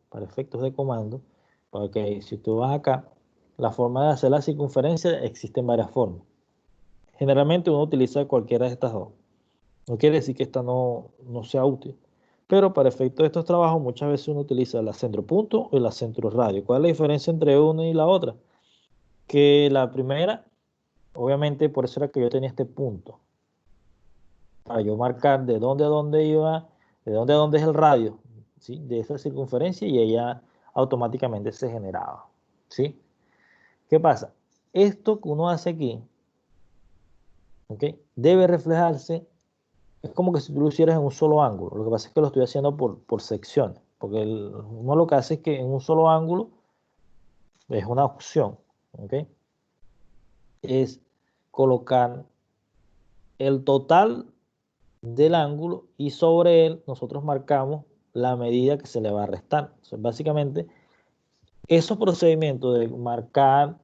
porque si tú vas acá, la forma de hacer la circunferencia existen varias formas. Generalmente uno utiliza cualquiera de estas dos. No quiere decir que esta no sea útil. Pero para efectos de estos trabajos muchas veces uno utiliza la centro punto y la centro radio. ¿Cuál es la diferencia entre una y la otra? Que la primera, obviamente por eso era que yo tenía este punto. Para yo marcar de dónde a dónde iba, de dónde a dónde es el radio, ¿sí? De esa circunferencia y ella automáticamente se generaba. ¿Sí? ¿Qué pasa? Esto que uno hace aquí, ¿ok? Debe reflejarse. Es como que si tú lo hicieras en un solo ángulo. Lo que pasa es que lo estoy haciendo por secciones. Porque uno lo que hace es que en un solo ángulo es una opción. ¿Ok? Es colocar el total del ángulo y sobre él nosotros marcamos la medida que se le va a restar. Entonces, básicamente, esos procedimientos de marcar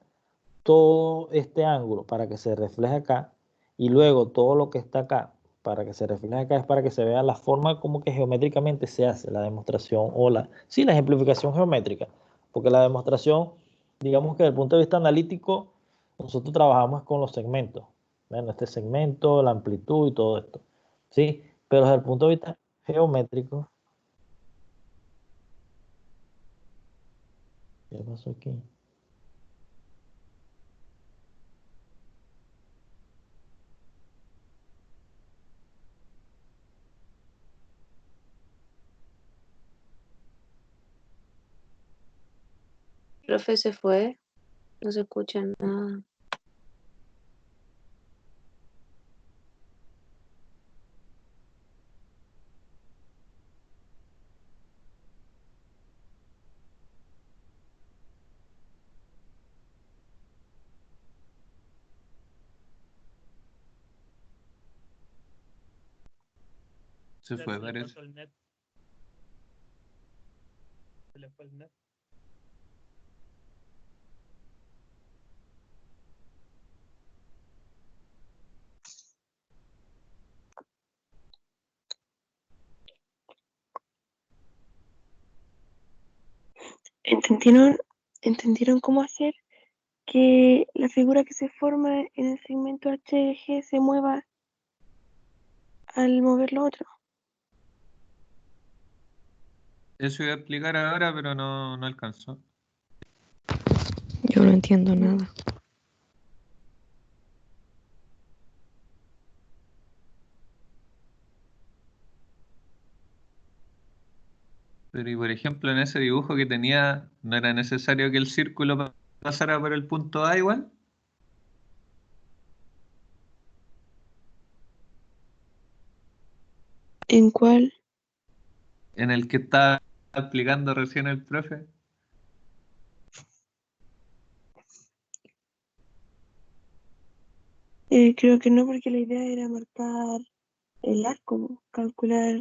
todo este ángulo para que se refleje acá y luego todo lo que está acá para que se refleje acá es para que se vea la forma como que geométricamente se hace la demostración o sí, la ejemplificación geométrica, porque la demostración, digamos que desde el punto de vista analítico, nosotros trabajamos con los segmentos, bueno, este segmento, la amplitud y todo esto, ¿sí? Pero desde el punto de vista geométrico, ¿qué pasó aquí? El profe se fue, no se escucha nada. Se fue, parece. Se le fue el net. ¿Entendieron cómo hacer que la figura que se forma en el segmento HG se mueva al mover lo otro? Eso iba a explicar ahora, pero no alcanzó. Yo no entiendo nada. Pero y por ejemplo, en ese dibujo que tenía, ¿no era necesario que el círculo pasara por el punto A igual? ¿En cuál? En el que estaba explicando recién el profe. Creo que no, porque la idea era marcar el arco, calcular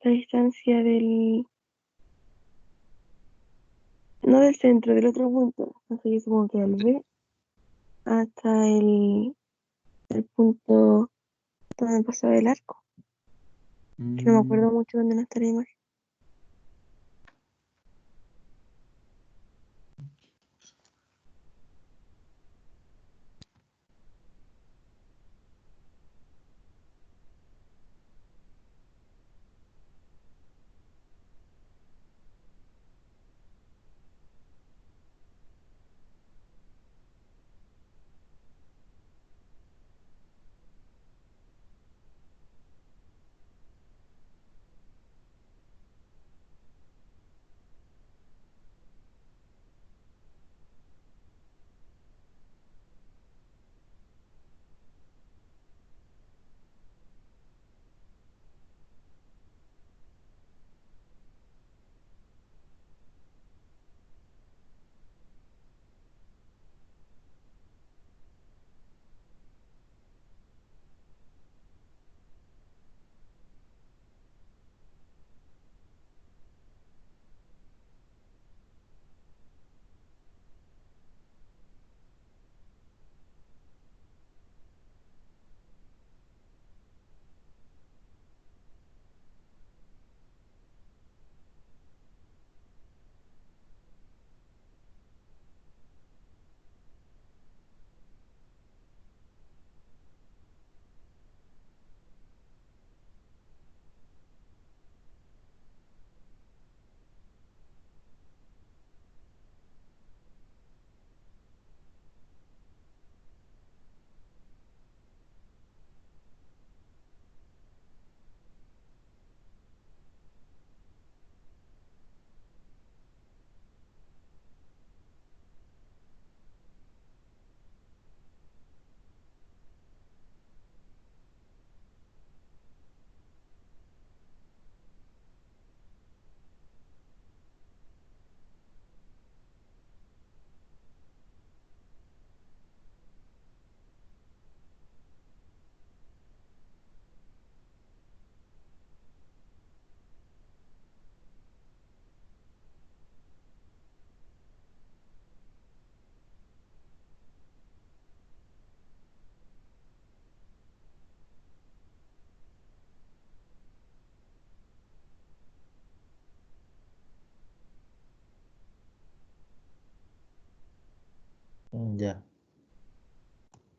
la distancia no del centro, del otro punto. Así que supongo que al B hasta el punto donde pasaba el arco. Que no me acuerdo mucho dónde no está la imagen.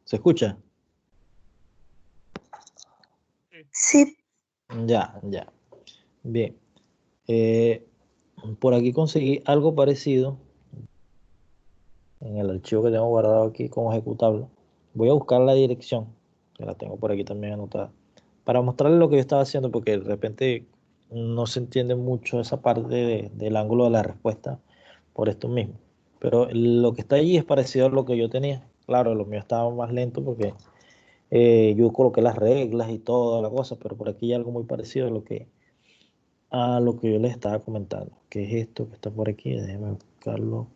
¿Se escucha? Sí, Ya, ya. Bien. Por aquí conseguí algo parecido en el archivo que tengo guardado aquí como ejecutable. Voy a buscar la dirección, que la tengo por aquí también anotada, para mostrarles lo que yo estaba haciendo, porque de repente no se entiende mucho esa parte del ángulo de la respuesta por esto mismo. Pero lo que está allí es parecido a lo que yo tenía. Claro, lo mío estaba más lento porque yo coloqué las reglas y toda la cosa, pero por aquí hay algo muy parecido a lo que yo les estaba comentando, que es esto que está por aquí. Déjenme buscarlo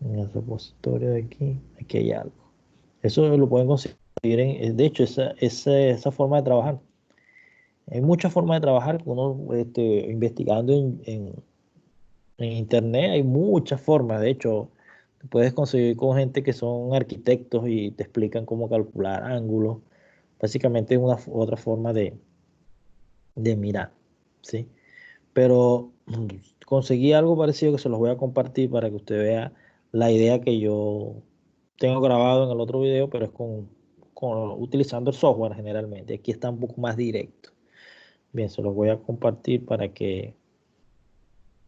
en el repositorio de aquí. Aquí hay algo. Eso lo pueden conseguir de hecho, esa forma de trabajar. Hay muchas formas de trabajar. Uno investigando en internet, hay muchas formas. De hecho, te puedes conseguir con gente que son arquitectos y te explican cómo calcular ángulos. Básicamente es una otra forma de mirar, ¿sí? Pero conseguí algo parecido que se los voy a compartir para que usted vea la idea que yo tengo grabado en el otro video, pero es utilizando el software generalmente. Aquí está un poco más directo. Bien, se los voy a compartir para que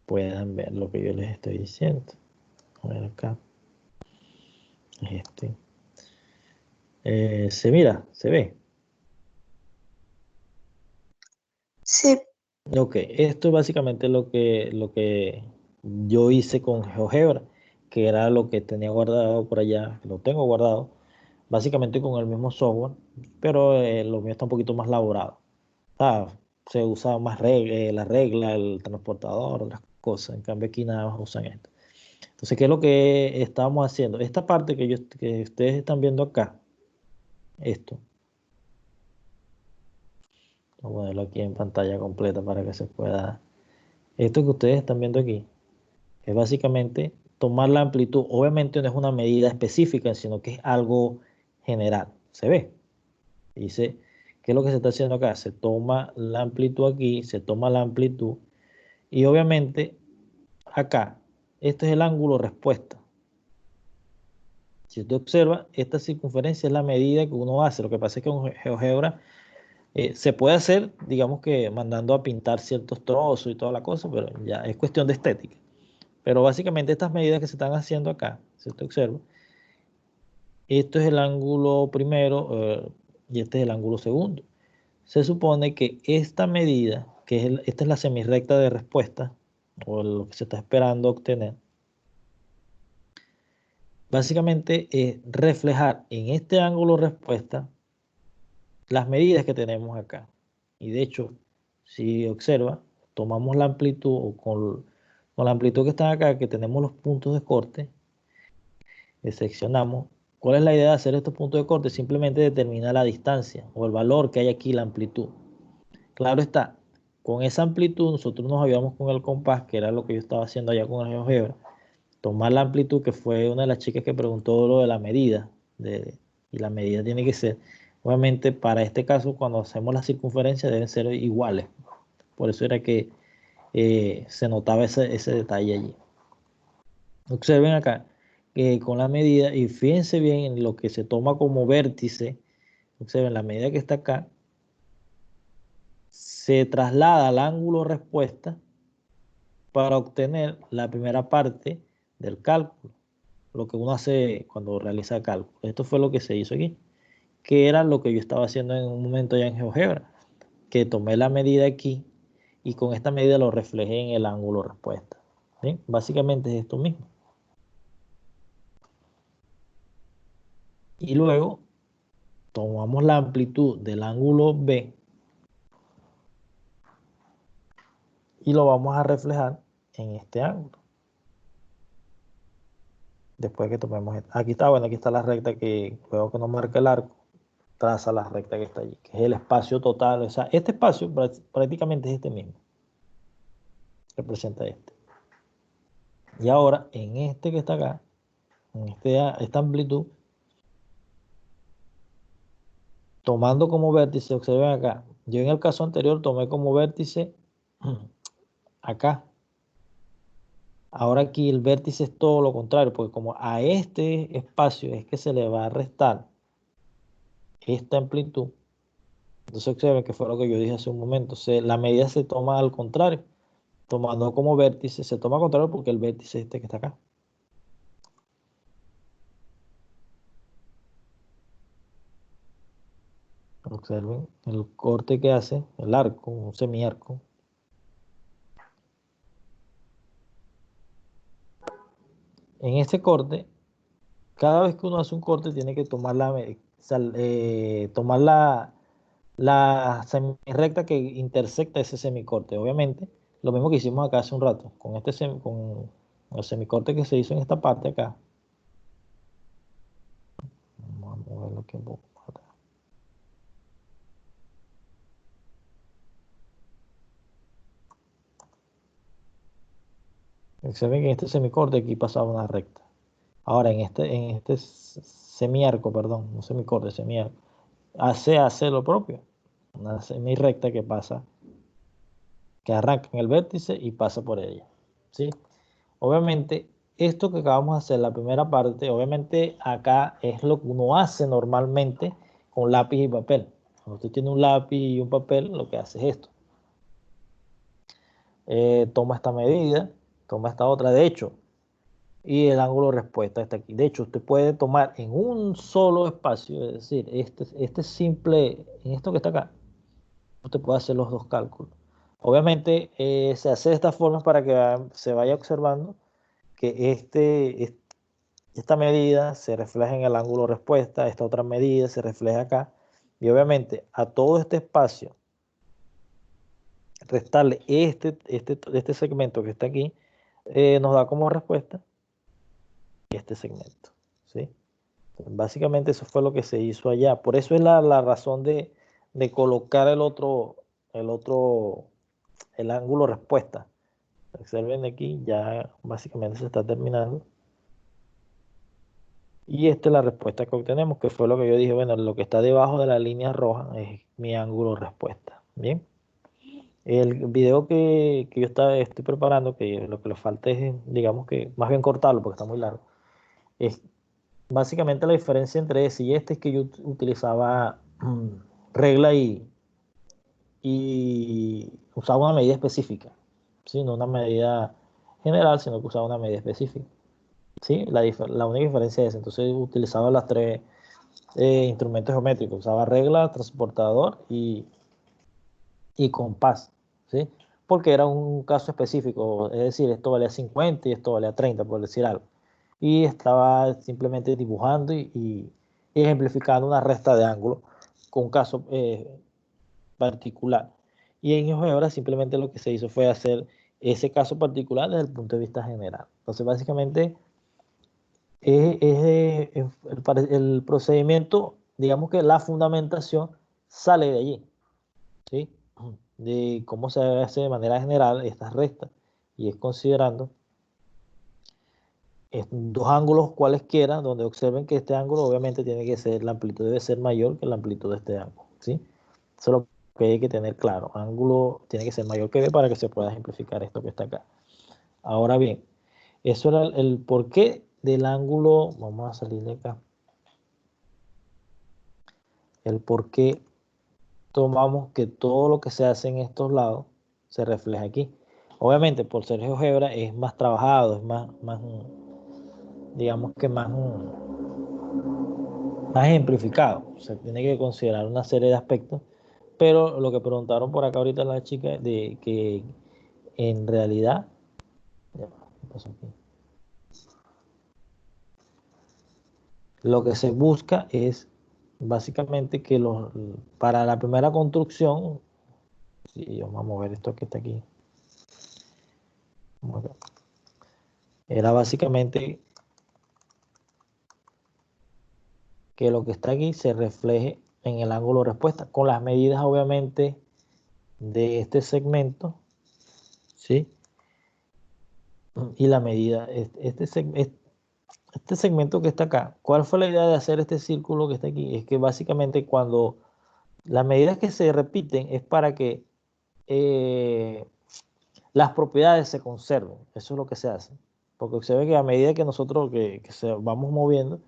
puedan ver lo que yo les estoy diciendo. A ver acá. Este. Se mira, se ve. sí, Ok, esto es básicamente lo que yo hice con GeoGebra, que era lo que tenía guardado por allá, lo tengo guardado, básicamente con el mismo software, pero lo mío está un poquito más elaborado. Se usa más la regla, el transportador, otras cosas, en cambio aquí nada más usan esto. Entonces, ¿qué es lo que estábamos haciendo? Esta parte que ustedes están viendo acá, esto, voy a ponerlo aquí en pantalla completa para que se pueda. Esto que ustedes están viendo aquí es básicamente tomar la amplitud. Obviamente no es una medida específica, sino que es algo general. ¿Se ve? Dice, ¿qué es lo que se está haciendo acá? Se toma la amplitud aquí, se toma la amplitud y obviamente acá, este es el ángulo respuesta. Si usted observa, esta circunferencia es la medida que uno hace. Lo que pasa es que con GeoGebra se puede hacer, digamos que mandando a pintar ciertos trozos y toda la cosa, pero ya es cuestión de estética. Pero básicamente estas medidas que se están haciendo acá, si usted observa, esto es el ángulo primero y este es el ángulo segundo. Se supone que esta medida, esta es la semirrecta de respuesta, o lo que se está esperando obtener, básicamente es reflejar en este ángulo respuesta las medidas que tenemos acá. Y de hecho, si observa, tomamos la amplitud o con la amplitud que está acá, que tenemos los puntos de corte, seccionamos. ¿Cuál es la idea de hacer estos puntos de corte? Simplemente determinar la distancia o el valor que hay aquí, la amplitud. Claro está, con esa amplitud nosotros nos ayudamos con el compás, que era lo que yo estaba haciendo allá con el GeoGebra. Tomar la amplitud, que fue una de las chicas que preguntó lo de la medida, y la medida tiene que ser, obviamente para este caso, cuando hacemos las circunferencias deben ser iguales. Por eso era que se notaba ese detalle allí. Observen acá que con la medida, y fíjense bien en lo que se toma como vértice, observen la medida que está acá, se traslada al ángulo respuesta para obtener la primera parte del cálculo, lo que uno hace cuando realiza cálculo. Esto fue lo que se hizo aquí, que era lo que yo estaba haciendo en un momento ya en GeoGebra, que tomé la medida aquí y con esta medida lo reflejé en el ángulo respuesta. ¿Sí? Básicamente es esto mismo. Y luego tomamos la amplitud del ángulo B y lo vamos a reflejar en este ángulo. Después que tomemos aquí está, bueno, aquí está la recta que luego que nos marca el arco, traza la recta que está allí, que es el espacio total. O sea, este espacio prácticamente es este mismo. Representa este. Y ahora, en este que está acá, en esta amplitud, tomando como vértice, observen acá, yo en el caso anterior tomé como vértice acá. Ahora aquí el vértice es todo lo contrario, porque como a este espacio es que se le va a restar esta amplitud, entonces observen que fue lo que yo dije hace un momento, la medida se toma al contrario, tomando como vértice, se toma al contrario porque el vértice es este que está acá. Observen el corte que hace el arco, un semiarco. En este corte, cada vez que uno hace un corte tiene que tomar la semirrecta que intersecta ese semicorte. Obviamente, lo mismo que hicimos acá hace un rato, con con el semicorte que se hizo en esta parte acá. Vamos a moverlo aquí un poco más atrás. Observen que en este semicorte aquí pasaba una recta. Ahora en este semiarco, perdón, no semicorte, semiarco, hace lo propio. Una semirrecta que pasa, que arranca en el vértice y pasa por ella. ¿Sí? Obviamente, esto que acabamos de hacer, la primera parte, obviamente acá es lo que uno hace normalmente con lápiz y papel. Cuando usted tiene un lápiz y un papel, lo que hace es esto. Toma esta medida, toma esta otra, de hecho, y el ángulo de respuesta está aquí. De hecho, usted puede tomar en un solo espacio, es decir, este simple, en esto que está acá, usted puede hacer los dos cálculos. Obviamente, se hace de esta forma para que se vaya observando que esta medida se refleja en el ángulo de respuesta, esta otra medida se refleja acá, y obviamente a todo este espacio, restarle este segmento que está aquí, nos da como respuesta este segmento, ¿sí? Entonces, básicamente eso fue lo que se hizo allá. Por eso es la razón de colocar el ángulo de respuesta. Observen aquí, ya básicamente se está terminando. Y esta es la respuesta que obtenemos, que fue lo que yo dije, bueno, lo que está debajo de la línea roja es mi ángulo de respuesta. Bien. El video que yo estoy preparando, que lo que le falta es, digamos que, más bien cortarlo porque está muy largo, es básicamente la diferencia entre ese y este es que yo utilizaba regla y usaba una medida específica, ¿sí? No una medida general, sino que usaba una medida específica. ¿Sí? La única diferencia es, entonces utilizaba las tres instrumentos geométricos, usaba regla, transportador y compás, ¿sí? Porque era un caso específico, es decir, esto valía 50 y esto valía 30, por decir algo. Y estaba simplemente dibujando y ejemplificando una resta de ángulo con un caso particular. Y en GeoGebra simplemente lo que se hizo fue hacer ese caso particular desde el punto de vista general. Entonces, básicamente, el procedimiento, digamos que la fundamentación sale de allí, ¿sí? De cómo se hace de manera general estas restas, y es considerando dos ángulos cualesquiera, donde observen que este ángulo obviamente tiene que ser, la amplitud debe ser mayor que la amplitud de este ángulo, ¿sí? Eso es lo que hay que tener claro, ángulo tiene que ser mayor que B para que se pueda ejemplificar esto que está acá. Ahora bien, eso era el porqué del ángulo, vamos a salir de acá, el porqué tomamos que todo lo que se hace en estos lados se refleja aquí. Obviamente, por ser GeoGebra es más trabajado, es más digamos que más ejemplificado. Se tiene que considerar una serie de aspectos, pero lo que preguntaron por acá ahorita la chica, de que en realidad, ¿qué pasó aquí? Lo que se busca es básicamente que para la primera construcción, si vamos a mover esto que está aquí, era básicamente que lo que está aquí se refleje en el ángulo de respuesta, con las medidas obviamente de este segmento, ¿sí? Y la medida, este segmento que está acá, ¿cuál fue la idea de hacer este círculo que está aquí? Es que básicamente cuando las medidas que se repiten es para que las propiedades se conserven. Eso es lo que se hace. Porque se ve que a medida que nosotros que se vamos moviendo,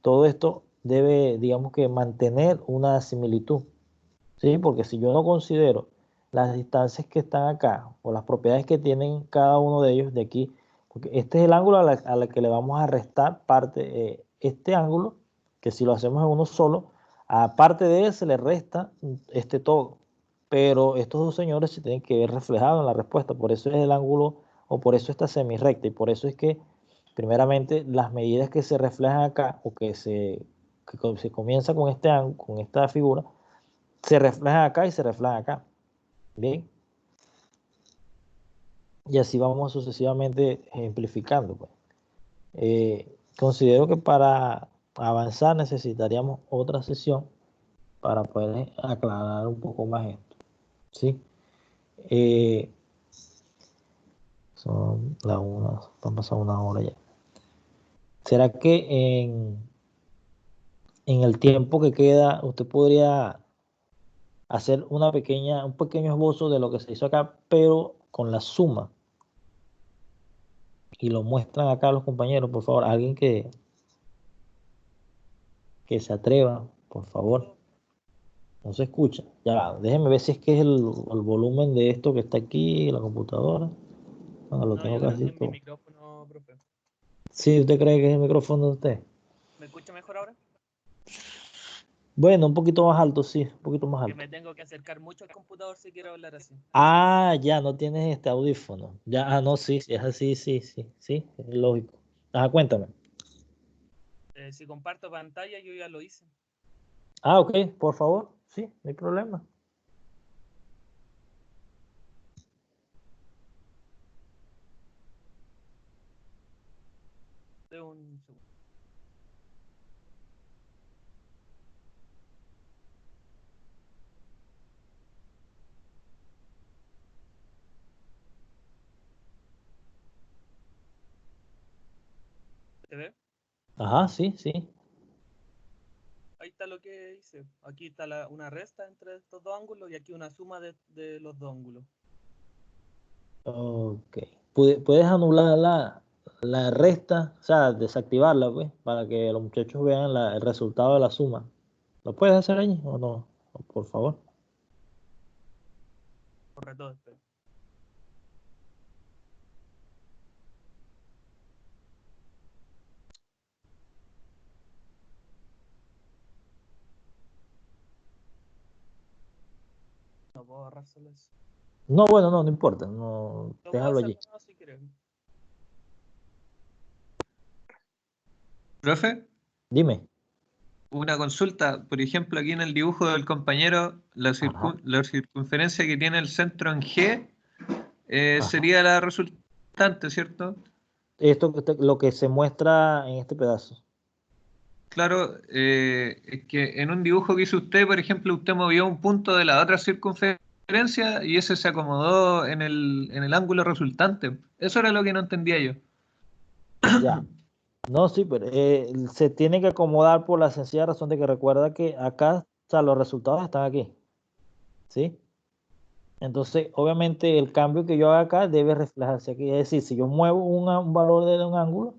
todo esto debe, digamos que, mantener una similitud. ¿Sí? Porque si yo no considero las distancias que están acá o las propiedades que tienen cada uno de ellos de aquí, porque este es el ángulo a la que le vamos a restar parte, este ángulo, que si lo hacemos en uno solo, aparte de él se le resta este todo. Pero estos dos señores se tienen que ver reflejados en la respuesta, por eso es el ángulo, o por eso está semirrecta, y por eso es que, primeramente, las medidas que se reflejan acá, o que se comienza con este ángulo, con esta figura, se reflejan acá y se reflejan acá. Bien. Y así vamos sucesivamente ejemplificando, pues. Considero que para avanzar necesitaríamos otra sesión para poder aclarar un poco más esto. ¿Sí? Son las una, han pasado una hora ya. ¿Será que en el tiempo que queda usted podría hacer un pequeño esbozo de lo que se hizo acá, pero con la suma? Y lo muestran acá los compañeros, por favor. Alguien que se atreva, por favor. No se escucha. Ya va, déjeme ver si es que es el volumen de esto que está aquí, la computadora. Bueno, lo No, tengo yo creo que casi es mi todo. micrófono, profe. Sí, ¿usted cree que es el micrófono de usted? ¿Me escucha mejor ahora? Bueno, un poquito más alto, sí, un poquito más Que alto. me tengo que acercar mucho al computador si quiero hablar así. Ah, ya, no tienes este audífono. Ya, no, sí, sí, es así, sí, sí, sí, es lógico. Ajá, cuéntame. Si comparto pantalla, yo ya lo hice. Ah, ok, por favor, sí, no hay problema. De un segundo. ¿Se ve? Ajá, sí, sí. Ahí está lo que hice. Aquí está una resta entre estos dos ángulos y aquí una suma de los dos ángulos. Ok. Puedes anular la resta, o sea, desactivarla, pues, para que los muchachos vean el resultado de la suma. ¿Lo puedes hacer allí o no? Por favor. Corre todo esto. No puedo agarrar solo eso. No, bueno, no importa. No, Lo puedo déjalo hacer allí. de nuevo si quieres. Profe, Dime. una consulta. Por ejemplo, aquí en el dibujo del compañero, Ajá, la circunferencia que tiene el centro en G ajá. sería la resultante, ¿cierto? Esto lo que se muestra en este pedazo. Claro, es que en un dibujo que hizo usted, por ejemplo, usted movió un punto de la otra circunferencia y ese se acomodó en el ángulo resultante. Eso era lo que no entendía yo. Ya. No, sí, pero se tiene que acomodar por la sencilla razón de que recuerda que acá, o sea, los resultados están aquí. ¿Sí? Entonces, obviamente, el cambio que yo haga acá debe reflejarse aquí. Es decir, si yo muevo un valor de un ángulo,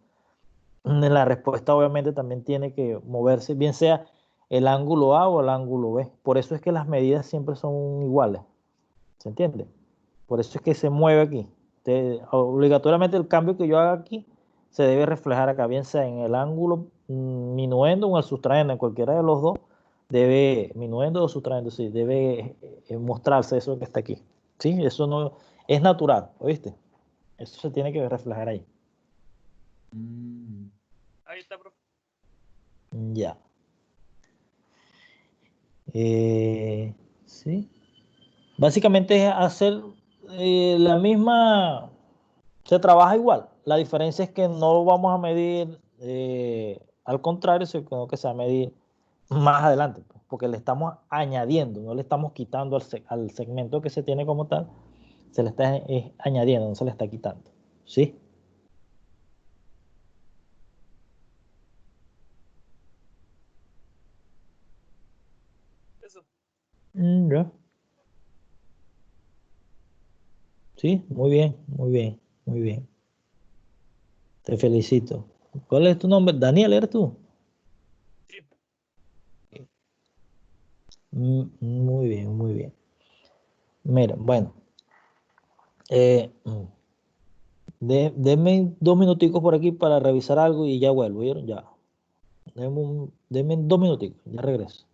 la respuesta obviamente también tiene que moverse, bien sea el ángulo A o el ángulo B. Por eso es que las medidas siempre son iguales. ¿Se entiende? Por eso es que se mueve aquí. Obligatoriamente el cambio que yo haga aquí se debe reflejar acá, bien sea en el ángulo minuendo o en el sustraendo, en cualquiera de los dos, debe, minuendo o sustrayendo, sí, debe mostrarse eso que está aquí. ¿Sí? Eso no es natural, ¿oíste? Eso se tiene que reflejar ahí. Mm. Ahí está, profe. Ya. Sí. Básicamente es hacer la misma, se trabaja igual. La diferencia es que no vamos a medir al contrario, sino que se va a medir más adelante, pues, porque le estamos añadiendo, no le estamos quitando al segmento que se tiene como tal, se le está añadiendo, no se le está quitando. ¿Sí? Eso. Ya. Sí, muy bien, muy bien, muy bien. Te felicito. ¿Cuál es tu nombre? Daniel, ¿eres tú? Sí. Muy bien, muy bien. Mira, bueno, eh, denme 2 minuticos por aquí para revisar algo y ya vuelvo, ¿vieron? Ya. Denme 2 minuticos, ya regreso.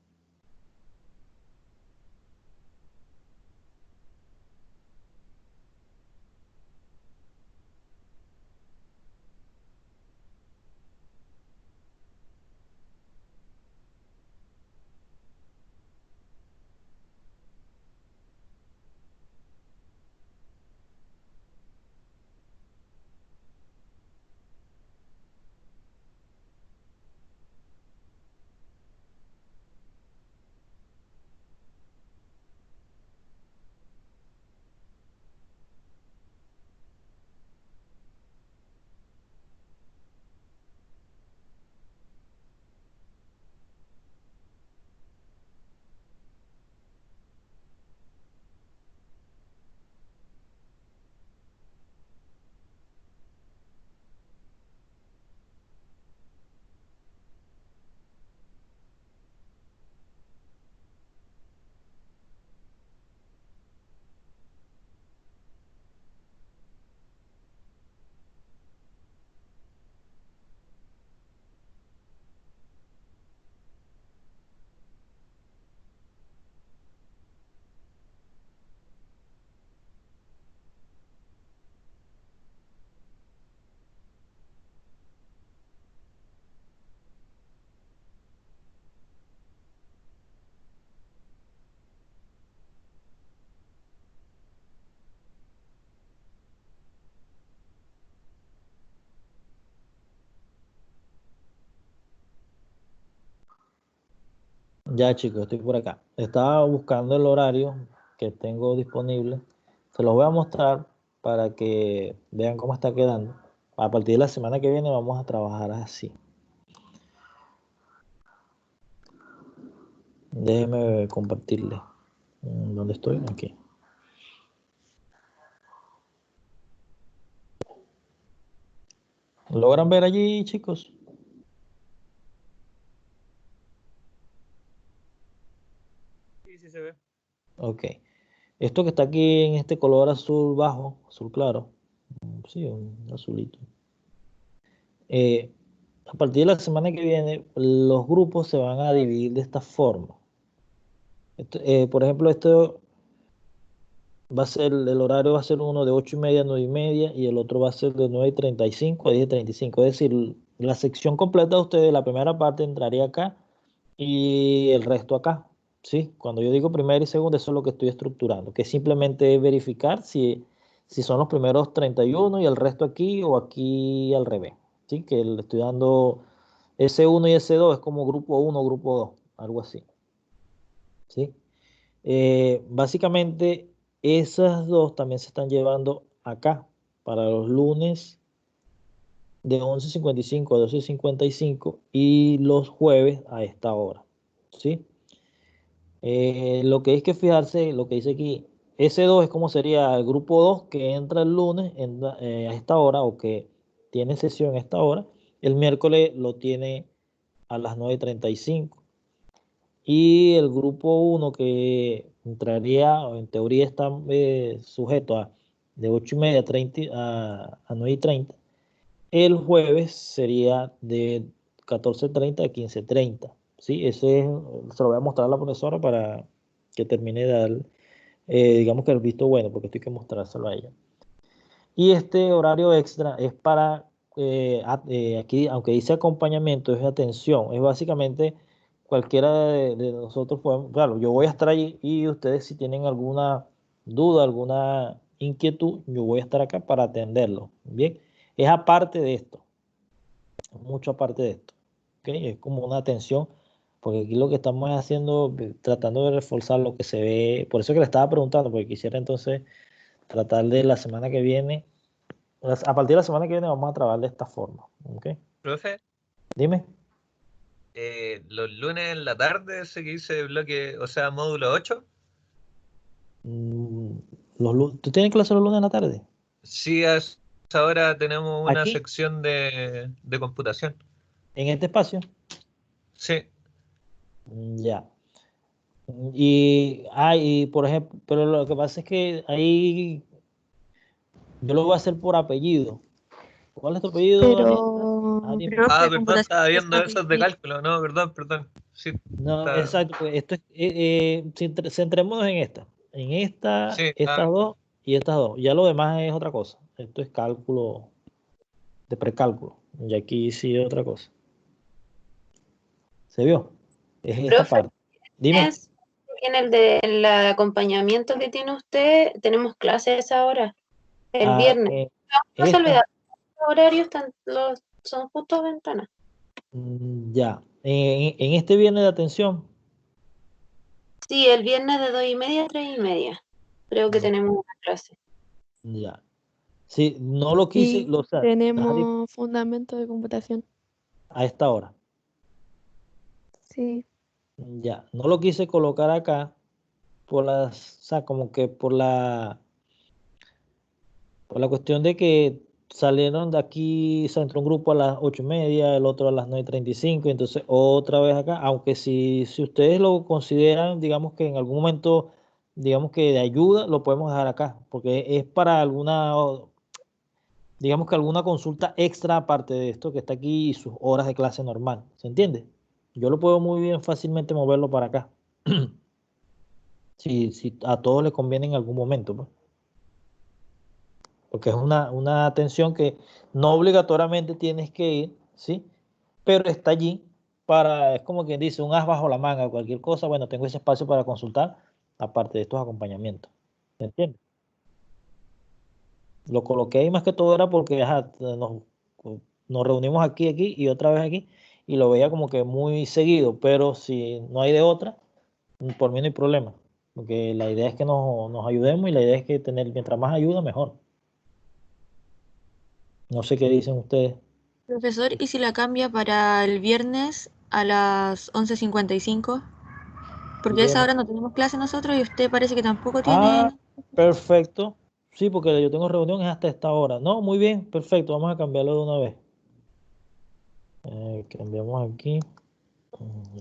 Ya, chicos, estoy por acá. Estaba buscando el horario que tengo disponible. Se los voy a mostrar para que vean cómo está quedando. A partir de la semana que viene vamos a trabajar así. Déjenme compartirles. ¿Dónde estoy? Aquí. ¿Logran ver allí, chicos? Sí, sí se ve. Ok. Esto que está aquí en este color azul bajo, azul claro. Sí, un azulito. Eh, a partir de la semana que viene, los grupos se van a dividir de esta forma. Por ejemplo, esto va a ser, el horario va a ser uno de 8:30 a 9:30 y el otro va a ser de 9:35 a 10:35. Es decir, la sección completa de ustedes, la primera parte entraría acá y el resto acá. ¿Sí? Cuando yo digo primera y segunda, eso es lo que estoy estructurando, que simplemente es verificar si son los primeros 31 y el resto aquí o aquí al revés. ¿Sí? Que le estoy dando S1 y S2 es como grupo 1, grupo 2, algo así. ¿Sí? Básicamente, esas dos también se están llevando acá para los lunes de 11:55 a 12:55 y los jueves a esta hora. ¿Sí? Lo que hay que fijarse, lo que dice aquí, S2 es como sería el grupo 2 que entra el lunes a esta hora o que tiene sesión a esta hora. El miércoles lo tiene a las 9:35. Y el grupo 1 que entraría, o en teoría está sujeto de 8:30 a 9:30. El jueves sería de 14:30 a 15:30. ¿Sí? Se lo voy a mostrar a la profesora para que termine de dar, digamos que el visto bueno, porque estoy que mostrárselo a ella. Y este horario extra es para, aquí, aunque dice acompañamiento, es atención. Es básicamente cualquiera de nosotros podemos, claro, yo voy a estar allí y ustedes si tienen alguna duda, alguna inquietud, yo voy a estar acá para atenderlo. Bien, es aparte de esto, mucho aparte de esto. ¿Ok? Es como una atención, porque aquí lo que estamos haciendo, tratando de reforzar lo que se ve, por eso que le estaba preguntando, porque quisiera entonces tratar de la semana que viene a partir de la semana que viene vamos a trabajar de esta forma. ¿Ok? Profe, Dime. los lunes en la tarde, ese que dice bloque, o sea, módulo 8. Mm, ¿Tú tienes clase los lunes en la tarde? Sí, ahora tenemos una ¿Aquí? sección de computación. ¿En este espacio? Sí, Ya. Y por ejemplo, pero lo que pasa es que ahí yo lo voy a hacer por apellido. ¿Cuál es tu apellido, Daniel? Pero, Dime. ah, profe, perdón, computación estaba empieza viendo a esos de dividir. cálculo, no, perdón. Sí, No, está, exacto, pues esto es, centrémonos en sí, estas dos y estas dos. Ya lo demás es otra cosa. Esto es cálculo de precálculo. Y aquí sí es otra cosa. ¿Se vio? Es esta Profe, parte. Dime. en el acompañamiento que tiene usted, tenemos clases ahora, el Ah, viernes. No se olvida, esta. los horarios son justo a ventana. Ya. En este viernes de atención. Sí, el viernes de 2:30 a 3:30. Creo que tenemos una clase. Ya. Sí, no lo quise, Y o sea, tenemos fundamento de computación. a esta hora. Sí. Ya. No lo quise colocar acá o sea, como que por la cuestión de que salieron de aquí, se entró un grupo a las 8:30, el otro a las 9:35, entonces otra vez acá, aunque si ustedes lo consideran, digamos que en algún momento, digamos que de ayuda, lo podemos dejar acá, porque es para digamos que alguna consulta extra aparte de esto que está aquí y sus horas de clase normal, ¿se entiende? Yo lo puedo muy bien fácilmente moverlo para acá, si a todos les conviene en algún momento, pues. Porque es una atención que no obligatoriamente tienes que ir, ¿sí? Pero está allí es como quien dice, un as bajo la manga, cualquier cosa, bueno, tengo ese espacio para consultar, aparte de estos acompañamientos, ¿me entiendes? Lo coloqué ahí más que todo era porque ajá, nos reunimos aquí y otra vez aquí, y lo veía como que muy seguido, pero si no hay de otra, por mí no hay problema, porque la idea es que nos ayudemos y la idea es que mientras más ayuda, mejor. No sé qué dicen ustedes. Profesor, ¿y si la cambia para el viernes a las 11:55? Porque a esa Bien. hora no tenemos clase nosotros y usted parece que tampoco Ah, tiene. perfecto. Sí, porque yo tengo reuniones hasta esta hora. No, muy bien, perfecto. Vamos a cambiarlo de una vez. Cambiamos aquí. Mm,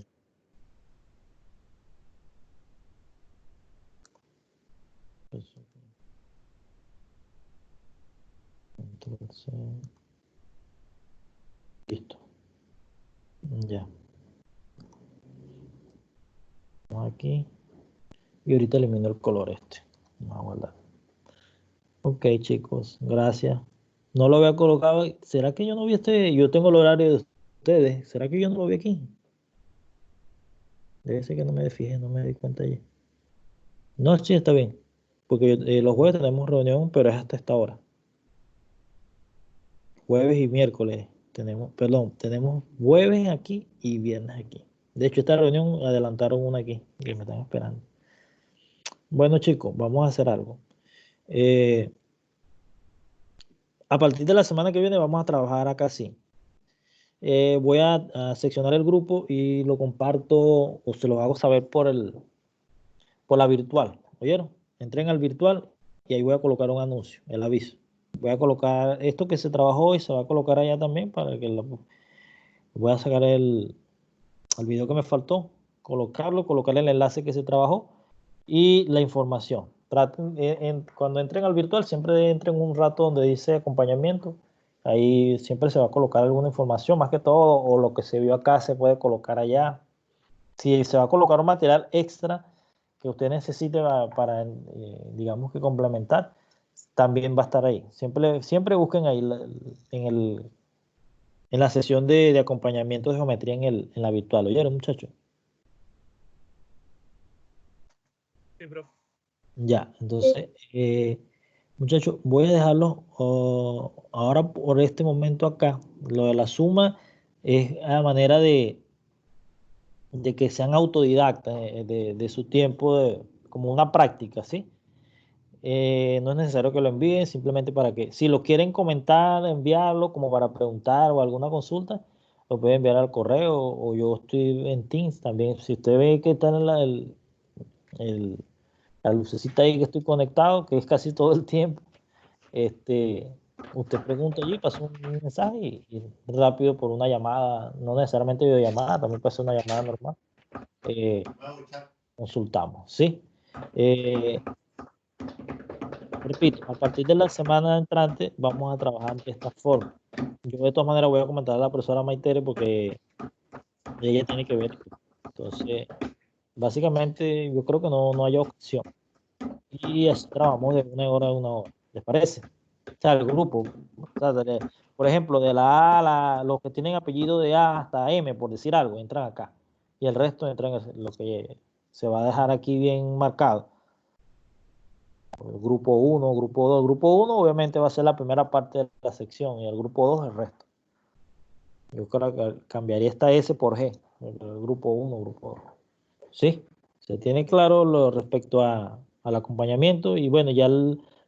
Entonces, listo. Ya. Vamos aquí. Y ahorita elimino el color este. Vamos a guardar. Ok, chicos, gracias. No lo había colocado. ¿Será que yo no vi este? Yo tengo el horario de ustedes. ¿Será que yo no lo vi aquí? Debe ser que no me fijé, no me di cuenta allí. No, sí, está bien. Porque los jueves tenemos reunión, pero es hasta esta hora. Jueves y miércoles tenemos jueves aquí y viernes aquí. De hecho, esta reunión adelantaron una aquí y me están esperando. Bueno, chicos, vamos a hacer algo. Eh, a partir de la semana que viene vamos a trabajar acá sí. Voy a seccionar el grupo y lo comparto o se lo hago saber por la virtual. ¿Oyeron? Entren al virtual y ahí voy a colocar un anuncio, el aviso. Voy a colocar esto que se trabajó y se va a colocar allá también para que voy a sacar el video que me faltó, colocarle el enlace que se trabajó y la información. Traten, cuando entren al virtual, siempre entren un rato donde dice acompañamiento. Ahí siempre se va a colocar alguna información, más que todo, o lo que se vio acá se puede colocar allá. Si se va a colocar un material extra que usted necesite para digamos que complementar, también va a estar ahí. Siempre busquen ahí en la sesión de acompañamiento de geometría en la virtual. ¿Oyeron, muchachos? Sí, profe. Ya, entonces, muchachos, voy a dejarlo ahora por este momento acá. Lo de la suma es a manera de que sean autodidactas de su tiempo, como una práctica, ¿sí? No es necesario que lo envíen, simplemente para que, si lo quieren comentar, enviarlo como para preguntar o alguna consulta, lo pueden enviar al correo o yo estoy en Teams también. Si usted ve que está en el la lucecita ahí que estoy conectado, que es casi todo el tiempo. Usted pregunta allí, pasa un mensaje y rápido por una llamada, no necesariamente videollamada, también puede ser una llamada normal. Consultamos, ¿sí? Repito, a partir de la semana entrante vamos a trabajar de esta forma. Yo de todas maneras voy a comentar a la profesora Maitere porque ella tiene que ver. Entonces, básicamente yo creo que no hay opción. Y así trabajamos de 1 hora a 1 hora. ¿Les parece? O sea, el grupo, o sea, por ejemplo, de la A, los que tienen apellido de A hasta M, por decir algo, entran acá. Y el resto entran en lo que se va a dejar aquí bien marcado. El grupo 1, grupo 2. Grupo 1 obviamente va a ser la primera parte de la sección y el grupo 2 el resto. Yo creo que cambiaría esta S por G. El grupo 1, grupo 2. ¿Sí? Se tiene claro lo respecto al acompañamiento y bueno, ya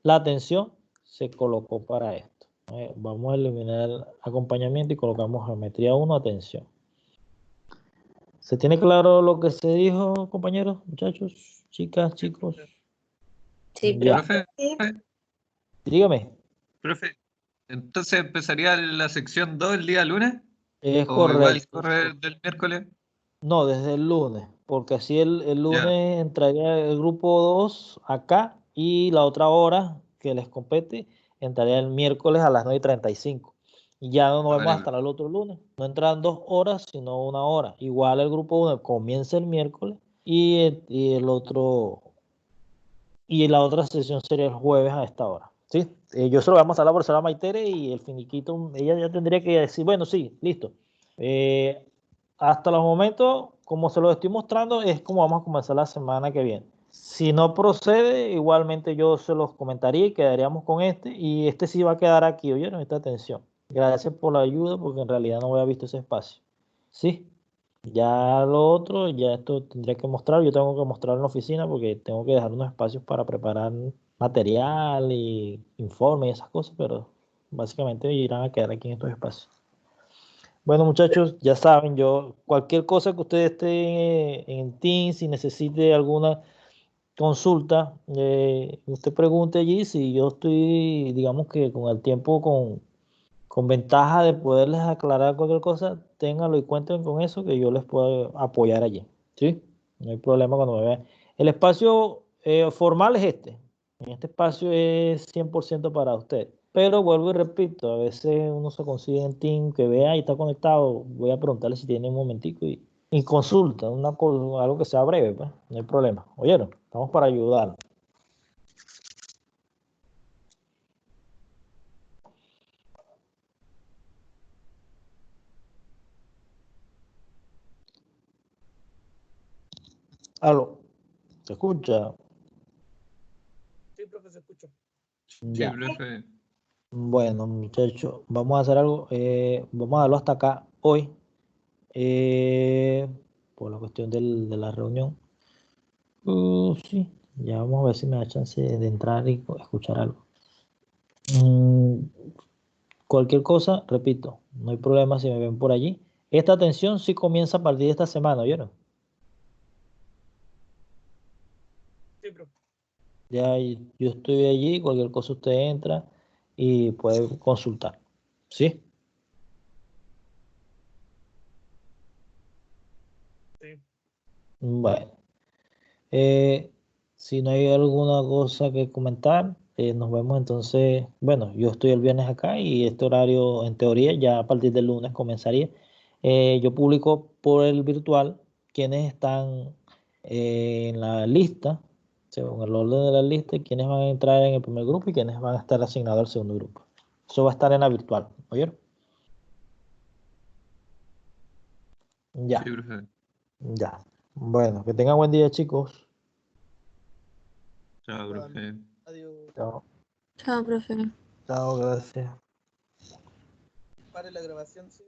la atención se colocó para esto. Vamos a eliminar el acompañamiento y colocamos geometría 1, atención. ¿Se tiene claro lo que se dijo, compañeros, muchachos, chicas, chicos? Sí, Ya. Profe, Dígame. profe, entonces empezaría la sección 2 el día lunes, Es o igual correcto. corre del miércoles. No, desde el lunes, porque así el Ya, lunes entraría el grupo 2 acá y la otra hora que les compete entraría el miércoles a las 9:35. Y ya no nos vemos vale, hasta el otro lunes. No entran 2 horas, sino 1 hora. Igual el grupo 1 comienza el miércoles y el otro, y la otra sesión sería el jueves a esta hora. ¿Sí? Yo se lo voy a mostrar a la profesora Maitere y el finiquito, ella ya tendría que decir, bueno, sí, listo. Hasta los momentos, como se lo estoy mostrando, es como vamos a comenzar la semana que viene. Si no procede, igualmente yo se los comentaría y quedaríamos con este. Y este sí va a quedar aquí, ¿oyeron? Esta atención. Gracias por la ayuda, porque en realidad no había visto ese espacio. ¿Sí? Ya lo otro, ya esto tendría que mostrar. Yo tengo que mostrar en la oficina porque tengo que dejar unos espacios para preparar material y informe y esas cosas, pero básicamente irán a quedar aquí en estos espacios. Bueno, muchachos, ya saben, yo cualquier cosa que ustedes estén en Teams, si necesite alguna consulta, usted pregunte allí. Si yo estoy, digamos que con el tiempo, con ventaja de poderles aclarar cualquier cosa, ténganlo y cuenten con eso, que yo les puedo apoyar allí. ¿Sí? No hay problema cuando me vean. El espacio formal es este. En este espacio es 100% para usted. Pero vuelvo y repito, a veces uno se consigue en Team que vea y está conectado. Voy a preguntarle si tiene un momentico y consulta, algo que sea breve, pues. No hay problema. ¿Oyeron? Estamos para ayudar. Aló, ¿se escucha? Sí, profe, se escucha. sí, Ya. profe. Bueno, muchachos, vamos a hacer algo. Vamos a darlo hasta acá hoy, por la cuestión de la reunión. Sí, ya vamos a ver si me da chance de entrar y escuchar algo. Cualquier cosa, repito, no hay problema si me ven por allí. Esta atención sí comienza a partir de esta semana, ¿vieron? Sí, profe. Ya yo estoy allí, cualquier cosa usted entra y puede consultar. ¿Sí? Sí. Bueno. Si no hay alguna cosa que comentar, nos vemos entonces. Bueno, yo estoy el viernes acá y este horario, en teoría, ya a partir del lunes comenzaría. Yo publico por el virtual quienes están en la lista, según el orden de la lista, y quienes van a entrar en el primer grupo y quienes van a estar asignados al segundo grupo. Eso va a estar en la virtual, ¿oyeron? Sí, Ya, profe. ya. Bueno, que tengan buen día, chicos. Chao, Igual. profe. Adiós. Chao, Chao, profe. chao, gracias. Pare la grabación, sí.